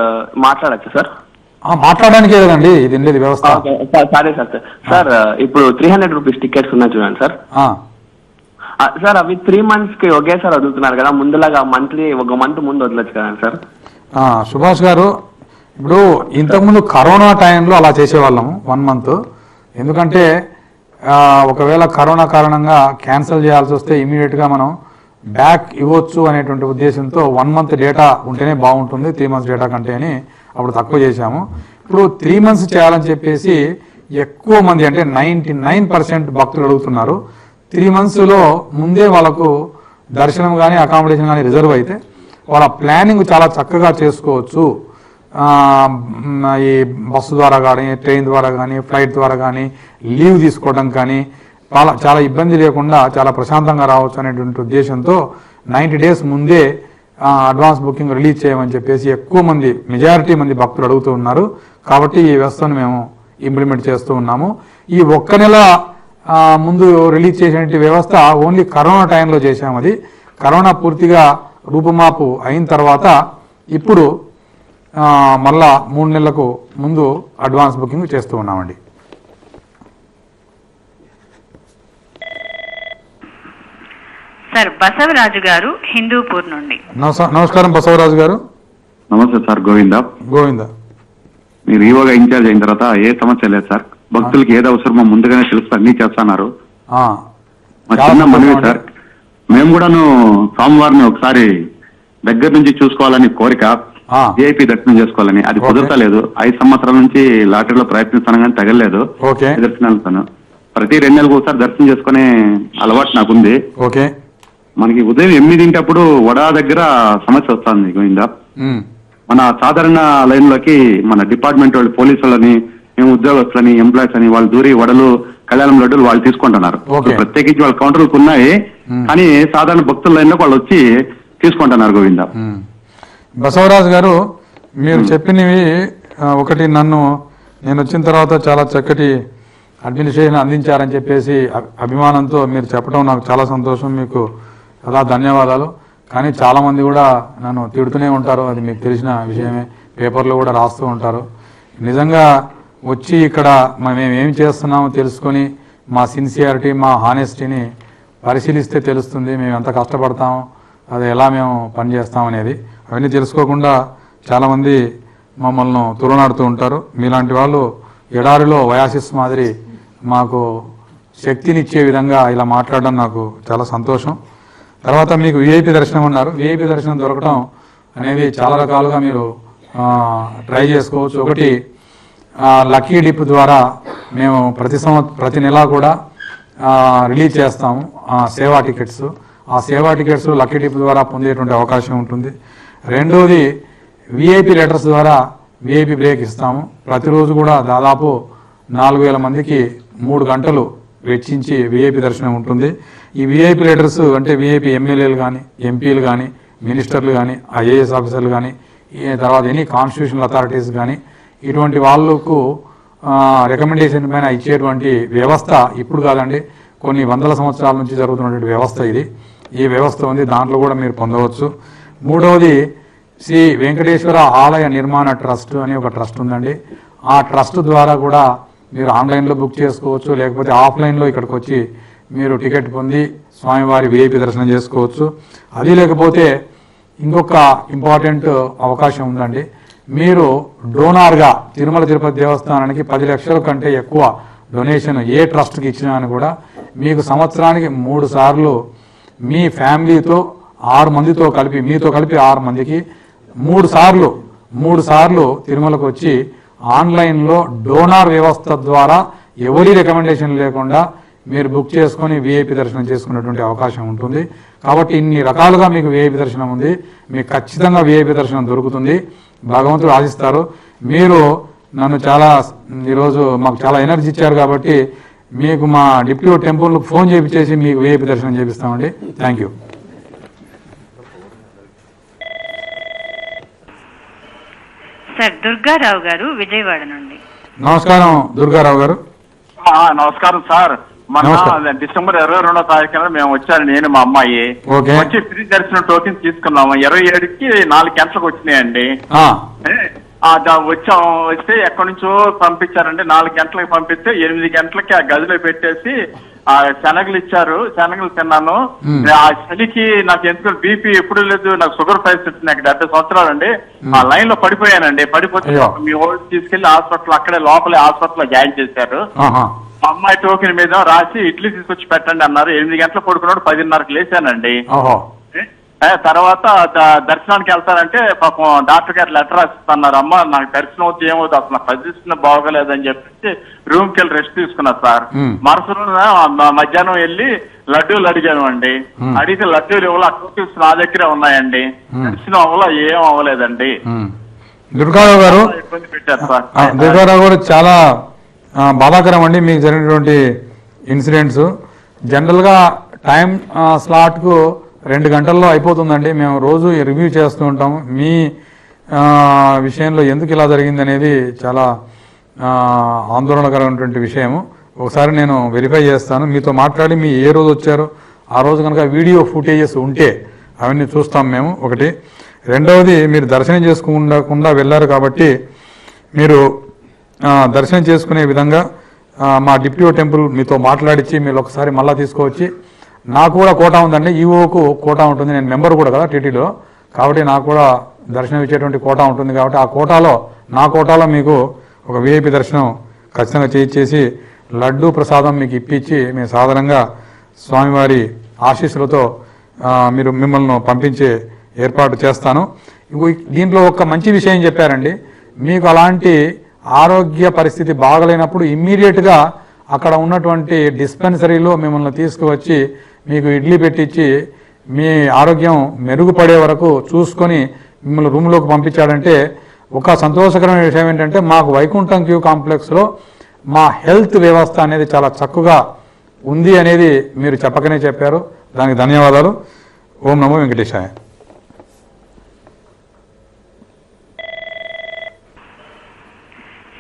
మాట్లాడచ్చు సార్?
మాట్లాడడానికే కదండి ఇది ఉండేది వ్యవస్థ.
సరే సార్. సార్ ఇప్పుడు 300 రూపీస్ టికెట్స్ ఉన్నాయి చూడండి సార్. సార్ అవి 3 months కి ఒకేసారి వదులుతున్నారు కదా, ముందులాగా మంత్లీ 1 month ముందు వదలచ్చు కదా సార్?
సుభాష్ గారు, ఇప్పుడు ఇంతకుముందు కరోనా టైంలో అలా చేసేవాళ్ళము 1 month. ఎందుకంటే ఒకవేళ కరోనా కారణంగా క్యాన్సిల్ చేయాల్సి వస్తే ఇమీడియట్గా మనం బ్యాక్ ఇవ్వచ్చు అనేటువంటి ఉద్దేశంతో 1 month డేటా ఉంటేనే బాగుంటుంది 3 months డేటా కంటే అని అప్పుడు తక్కువ చేశాము. ఇప్పుడు 3 months చేయాలని చెప్పేసి ఎక్కువ మంది, అంటే 99% భక్తులు అడుగుతున్నారు. 3 monthsలో ముందే వాళ్ళకు దర్శనం కానీ అకామిడేషన్ కానీ రిజర్వ్ అయితే వాళ్ళ ప్లానింగ్ చాలా చక్కగా చేసుకోవచ్చు. ఈ బస్సు ద్వారా కానీ, ట్రైన్ ద్వారా కానీ, ఫ్లైట్ ద్వారా కానీ, లీవ్ తీసుకోవడం కానీ చాలా ఇబ్బంది లేకుండా చాలా ప్రశాంతంగా రావచ్చు అనేటువంటి ఉద్దేశంతో 90 days ముందే అడ్వాన్స్ బుకింగ్ రిలీజ్ చేయమని చెప్పేసి ఎక్కువ మంది, మెజారిటీ మంది భక్తులు అడుగుతూ ఉన్నారు. కాబట్టి ఈ వ్యవస్థను మేము ఇంప్లిమెంట్ చేస్తూ ఉన్నాము. ఈ 1 నెల ముందు రిలీజ్ చేసిన వ్యవస్థ ఓన్లీ కరోనా టైంలో చేశాము. అది కరోనా పూర్తిగా రూపుమాపు అయిన తర్వాత ఇప్పుడు మళ్ళా 3 నెలలకు ముందు అడ్వాన్స్ బుకింగ్ చేస్తూ ఉన్నామండి.
సార్ బసవరాజు గారు హిందూపూర్ నుండి.
నమస్కారం బసవరాజు గారు.
నమస్తే సార్. గోవింద మీరు ఈవోగా ఇన్ఛార్జ్ అయిన తర్వాత ఏ సమస్య లేదు సార్. భక్తులకి ఏది అవసరమో ముందుగానే తెలుసు, అన్ని చేస్తున్నారు. మా చిన్న మనవి సార్, మేము కూడాను స్వామివారిని ఒకసారి దగ్గర నుంచి చూసుకోవాలని కోరిక, విఐపి దర్శనం చేసుకోవాలని. అది కుదరతలేదు. 5 సంవత్సరాల నుంచి లాటరీలో ప్రయత్నిస్తాను కానీ తగలేదు దర్శనాలు. ప్రతి 2 నెలలకు ఒకసారి దర్శనం చేసుకునే అలవాటు నాకుంది. మనకి ఉదయం 8 వడా దగ్గర సమస్య వస్తుంది గోవిందా. మన సాధారణ లైన్ లోకి మన డిపార్ట్మెంట్ వాళ్ళు, పోలీసు వాళ్ళని, మేము ఉద్యోగస్తులని, ఎంప్లాయీస్ అని వాళ్ళు దూరి వడలు, కళ్యాణం లడ్డూలు వాళ్ళు తీసుకుంటున్నారు. ప్రత్యేకించి వాళ్ళ కౌంటర్లకు ఉన్నాయి, కానీ సాధారణ భక్తుల లైన్ లో వాళ్ళు వచ్చి తీసుకుంటున్నారు గోవిందా.
బసవరాజు గారు, మీరు చెప్పినవి ఒకటి, నేను వచ్చిన తర్వాత చాలా చక్కటి అడ్మినిస్ట్రేషన్ అందించారని చెప్పేసి అభిమానంతో మీరు చెప్పడం నాకు చాలా సంతోషం. మీకు చాలా ధన్యవాదాలు. కానీ చాలామంది కూడా నన్ను తిడుతూనే ఉంటారు, అది మీకు తెలిసిన విషయమే. పేపర్లో కూడా రాస్తూ ఉంటారు. నిజంగా వచ్చి ఇక్కడ మేము ఏం చేస్తున్నామో తెలుసుకొని మా సిన్సియారిటీ, మా హానెస్టీని పరిశీలిస్తే తెలుస్తుంది మేము ఎంత కష్టపడతాము, అది ఎలా మేము పనిచేస్తామనేది. అవన్నీ తెలుసుకోకుండా చాలామంది మమ్మల్ని తులనాడుతూ ఉంటారు. మీలాంటి వాళ్ళు ఎడారిలో వయాసిస్ మాదిరి మాకు శక్తినిచ్చే విధంగా ఇలా మాట్లాడడం నాకు చాలా సంతోషం. తర్వాత మీకు విఐపి దర్శనం ఉన్నారు. విఐపి దర్శనం దొరకడం అనేది చాలా రకాలుగా మీరు ట్రై చేసుకోవచ్చు. ఒకటి, లక్కీ డిప్ ద్వారా మేము ప్రతి నెల కూడా రిలీజ్ చేస్తాము సేవా టికెట్స్. ఆ సేవా టికెట్స్ లక్కీ డిప్ ద్వారా పొందేటువంటి అవకాశం ఉంటుంది. రెండోది, విఐపి లెటర్స్ ద్వారా విఐపి బ్రేక్ ఇస్తాము. ప్రతిరోజు కూడా దాదాపు 4000 మందికి 3 గంటలు వెచ్చించి విఐపి దర్శనం ఉంటుంది. ఈ విఐపి లెటర్స్ అంటే విఐపి ఎమ్మెల్యేలు కానీ, ఎంపీలు కానీ, మినిస్టర్లు కానీ, ఐఏఎస్ ఆఫీసర్లు కానీ, తర్వాత ఎనీ కాన్స్టిట్యూషనల్ అథారిటీస్ కానీ, ఇటువంటి వాళ్ళకు రికమెండేషన్ పైన ఇచ్చేటువంటి వ్యవస్థ ఇప్పుడు కాదండి, కొన్ని వందల సంవత్సరాల నుంచి జరుగుతున్నటువంటి వ్యవస్థ ఇది. ఈ వ్యవస్థ ఉంది, దాంట్లో కూడా మీరు పొందవచ్చు. మూడవది, శ్రీ వెంకటేశ్వర ఆలయ నిర్మాణ ట్రస్ట్ అని ఒక ట్రస్ట్ ఉందండి. ఆ ట్రస్ట్ ద్వారా కూడా మీరు ఆన్లైన్లో బుక్ చేసుకోవచ్చు, లేకపోతే ఆఫ్లైన్లో ఇక్కడికి వచ్చి మీరు టికెట్ పొంది స్వామివారి విఐపి దర్శనం చేసుకోవచ్చు. అది లేకపోతే ఇంకొక ఇంపార్టెంట్ అవకాశం ఉందండి. మీరు డోనార్గా తిరుమల తిరుపతి దేవస్థానానికి 10 లక్షల కంటే ఎక్కువ డొనేషన్ ఏ ట్రస్ట్కి ఇచ్చినా అని కూడా మీకు సంవత్సరానికి 3 సార్లు మీ ఫ్యామిలీతో 6 మందితో కలిపి, మీతో కలిపి 6 మందికి 3 సార్లు తిరుమలకు వచ్చి ఆన్లైన్లో డోనార్ వ్యవస్థ ద్వారా ఎవరి రికమెండేషన్ లేకుండా మీరు బుక్ చేసుకొని విఐపి దర్శనం చేసుకునేటువంటి అవకాశం ఉంటుంది. కాబట్టి ఇన్ని రకాలుగా మీకు విఐపి దర్శనం ఉంది. మీకు ఖచ్చితంగా విఐపి దర్శనం దొరుకుతుంది. భగవంతుడు ఆశిస్తారు. మీరు నన్ను ఈరోజు మాకు చాలా ఎనర్జీ ఇచ్చారు కాబట్టి మీకు మా డిప్యూటీ టెంపుల్కి ఫోన్ చేయించేసి మీకు విఐపి దర్శనం చేపిస్తామండి. Thank you.
సార్ దుర్గారావు గారు విజయవాడ నుండి.
నమస్కారం దుర్గారావు గారు.
నమస్కారం సార్. మన డిసెంబర్ 22వ తారీఖున మేము వచ్చారు, నేను మా అమ్మాయి వచ్చి ఫ్రీ దర్శనం టోకెన్ తీసుకున్నాము. 27కి 4 గంటలకు వచ్చినాయండి. వస్తే ఎక్కడి నుంచో పంపించారండి. 4 గంటలకు పంపిస్తే 8 గంటలకి ఆ గదిలో పెట్టేసి ఆ శనగలు ఇచ్చారు. శనగలు తిన్నాను. ఆ చలికి నాకు ఎందుకు బీపీ ఎప్పుడు లేదు, నాకు షుగర్ పరిస్థితి, నాకు 70 సంవత్సరాలు అండి. ఆ లైన్ లో పడిపోయానండి. పడిపోతే మీ ఓల్డ్ తీసుకెళ్లి హాస్పిటల్, అక్కడే లోపలే హాస్పిటల్ లో జాయిన్ చేశారు. అమ్మాయి టోకెన్ మీద రాసి ఇడ్లీ తీసుకొచ్చి పెట్టండి అన్నారు. 8 గంటలు పడుకున్నాడు, 10:30కి లేచానండి. తర్వాత దర్శనానికి వెళ్తారంటే పాపం డాక్టర్ గారు లెటర్ రాసిస్తున్నారు. అమ్మ నాకు దర్శనం అవుతుంది, ఏమవుతుంది, అసలు పరిస్థితి బాగోలేదని చెప్పేసి రూమ్ కి వెళ్ళి రెస్ట్ తీసుకున్నారు సార్. మరుసటి మధ్యాహ్నం వెళ్ళి లడ్డూలు అడిగాను అండి. అడిగితే లడ్డూలు ఇవ్వాలి, టోకెన్స్ నా దగ్గరే ఉన్నాయండి. దర్శనం అవ్వలా, ఏం అవ్వలేదండి.
దుర్గారావు గారు,
ఇబ్బంది పెట్టారు సార్.
దుర్గారావు గారు, చాలా బాధాకరం అండి మీకు జరిగినటువంటి ఇన్సిడెంట్స్. జనరల్గా టైం స్లాట్కు 2 గంటల్లో అయిపోతుందండి. మేము రోజు రివ్యూ చేస్తూ ఉంటాము. మీ విషయంలో ఎందుకు ఇలా జరిగింది అనేది చాలా ఆందోళనకరమైనటువంటి విషయము. ఒకసారి నేను వెరిఫై చేస్తాను, మీతో మాట్లాడి మీ ఏ రోజు వచ్చారో ఆ రోజు కనుక వీడియో ఫుటేజెస్ ఉంటే అవన్నీ చూస్తాం మేము. ఒకటి. రెండవది, మీరు దర్శనం చేసుకోకుండా వెళ్ళారు కాబట్టి మీరు దర్శనం చేసుకునే విధంగా మా డిప్యూటీ టెంపుల్ మీతో మాట్లాడించి మీరు ఒకసారి మళ్ళీ తీసుకువచ్చి, నాకు కూడా కోటా ఉందండి, ఈఓకు కోటా ఉంటుంది, నేను మెంబర్ కూడా కదా టీటీలో, కాబట్టి నాకు కూడా దర్శనం ఇచ్చేటువంటి కోటా ఉంటుంది. కాబట్టి ఆ కోటాలో నా కోటాలో మీకు ఒక విఐపి దర్శనం ఖచ్చితంగా చేయించేసి లడ్డూ ప్రసాదం మీకు ఇప్పించి మేము సాధారణంగా స్వామివారి ఆశీస్సులతో మిమ్మల్ని పంపించే ఏర్పాటు చేస్తాను. దీంట్లో ఒక మంచి విషయం చెప్పారండి, మీకు అలాంటి ఆరోగ్య పరిస్థితి బాగలేనప్పుడు ఇమ్మీడియట్గా అక్కడ ఉన్నటువంటి డిస్పెన్సరీలో మిమ్మల్ని తీసుకువచ్చి మీకు ఇడ్లీ పెట్టించి మీ ఆరోగ్యం మెరుగుపడే వరకు చూసుకొని మిమ్మల్ని రూమ్లోకి పంపించాడంటే ఒక సంతోషకరమైన విషయం ఏంటంటే మాకు వైకుంఠం క్యూ కాంప్లెక్స్లో మా హెల్త్ వ్యవస్థ అనేది చాలా చక్కగా ఉంది అనేది మీరు చెప్పకనే చెప్పారు. దానికి ధన్యవాదాలు. ఓం నమో వెంకటేశాయ.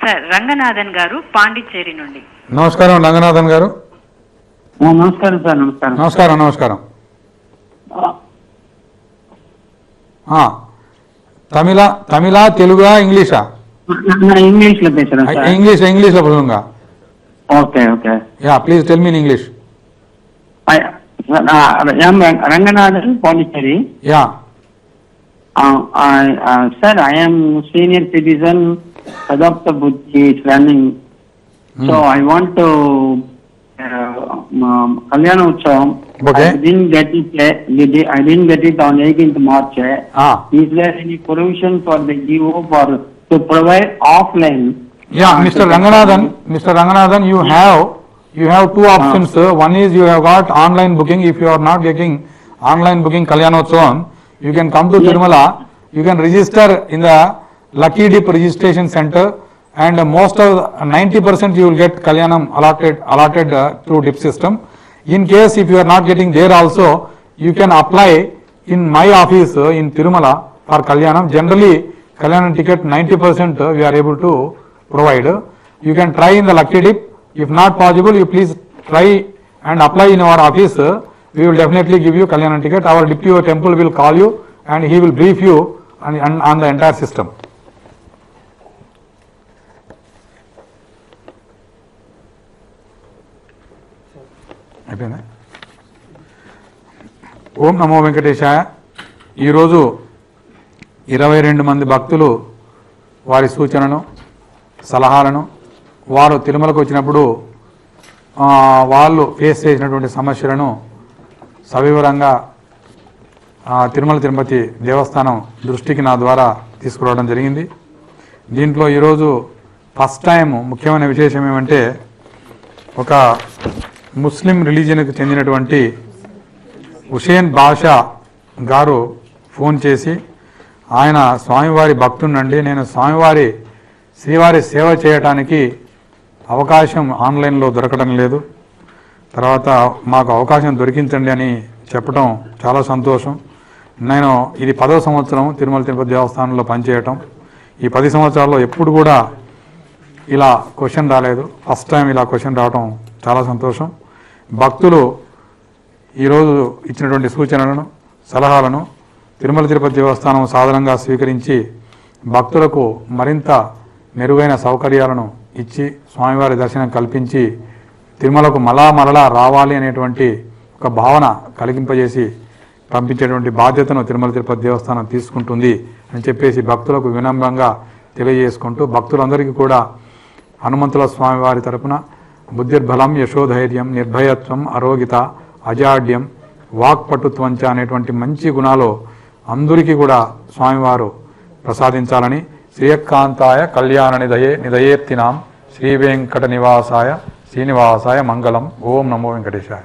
సార్ రంగనాథన్ గారు పాండిచ్చేరి నుండి.
నమస్కారం రంగనాథన్ గారు.
నమస్కారం సార్. నమస్కారం.
నమస్కారం. నమస్కారం. తమిళ తెలుగా ఇంగ్లీషా?
ఇంగ్లీష్ లో பேசுறேன் சார்.
ఇంగ్లీష్లో சொல்லுங்க.
Okay okay.
Yeah please tell me in English.
Ranganathan Pondicherry.
Yeah
sir I am senior citizen. Adopta Buddhi is running. So I want to Kalyana Utsavam.
Okay.
I didn't get it on 18th March. Is there any provision for the GO to provide offline?
Yeah, Mr. Ranganathan, you have two options. One is you have got online booking. If you are not getting online booking Kalyana Utsavam, you can come to Tirumala. You can register in the Lucky Dip registration center, and most of 90% you will get Kalyanam allotted through Dip system. In case if you are not getting there also, you can apply in my office in Tirumala for Kalyanam. Generally Kalyanam ticket 90% we are able to provide. You can try in the Lucky Dip. If not possible, you please try and apply in our office. We will definitely give you Kalyanam ticket. Our Deputy Temple will call you and he will brief you on the entire system. అయిపోయిందా? ఓం నమో వెంకటేశాయ. ఈరోజు 22 మంది భక్తులు వారి సూచనను సలహాలను వారు తిరుమలకు వచ్చినప్పుడు వాళ్ళు ఫేస్ చేసినటువంటి సమస్యలను సవివరంగా తిరుమల తిరుపతి దేవస్థానం దృష్టికి నా ద్వారా తీసుకురావడం జరిగింది. దీంట్లో ఈరోజు ఫస్ట్ టైం ముఖ్యమైన విశేషం ఏమంటే ఒక ముస్లిం రిలీజియన్కి చెందినటువంటి హుసేన్ బాషా గారు ఫోన్ చేసి ఆయన స్వామివారి భక్తునండి, నేను శ్రీవారి సేవ చేయడానికి అవకాశం ఆన్లైన్లో దొరకడం లేదు, తర్వాత మాకు అవకాశం దొరికించండి అని చెప్పడం చాలా సంతోషం. నేను ఇది 10వ సంవత్సరం తిరుమల తిరుపతి దేవస్థానంలో పనిచేయటం. ఈ 10 సంవత్సరాల్లో ఎప్పుడు కూడా ఇలా క్వశ్చన్ రాలేదు, ఫస్ట్ టైం ఇలా క్వశ్చన్ రావడం చాలా సంతోషం. భక్తులు ఈరోజు ఇచ్చినటువంటి సూచనలను సలహాలను తిరుమల తిరుపతి దేవస్థానం సాధారణంగా స్వీకరించి భక్తులకు మరింత మెరుగైన సౌకర్యాలను ఇచ్చి స్వామివారి దర్శనం కల్పించి తిరుమలకు మరలా రావాలి అనేటువంటి ఒక భావన కలిగింపజేసి పంపించేటువంటి బాధ్యతను తిరుమల తిరుపతి దేవస్థానం తీసుకుంటుంది అని చెప్పేసి భక్తులకు వినమ్రంగా తెలియజేసుకుంటూ భక్తులందరికీ కూడా హనుమంతుల స్వామివారి తరపున బుద్ధిర్బలం యశోధైర్యం నిర్భయత్వం అరోగిత అజాడ్యం వాక్పటుత్వంచ అనేటువంటి మంచి గుణాలు అందరికీ కూడా స్వామివారు ప్రసాదించాలని శ్రీయకాంతాయ కళ్యాణ నిదయేత్తినాం శ్రీ వెంకట నివాసాయ శ్రీనివాసాయ మంగళం. ఓం నమో వెంకటేశాయ.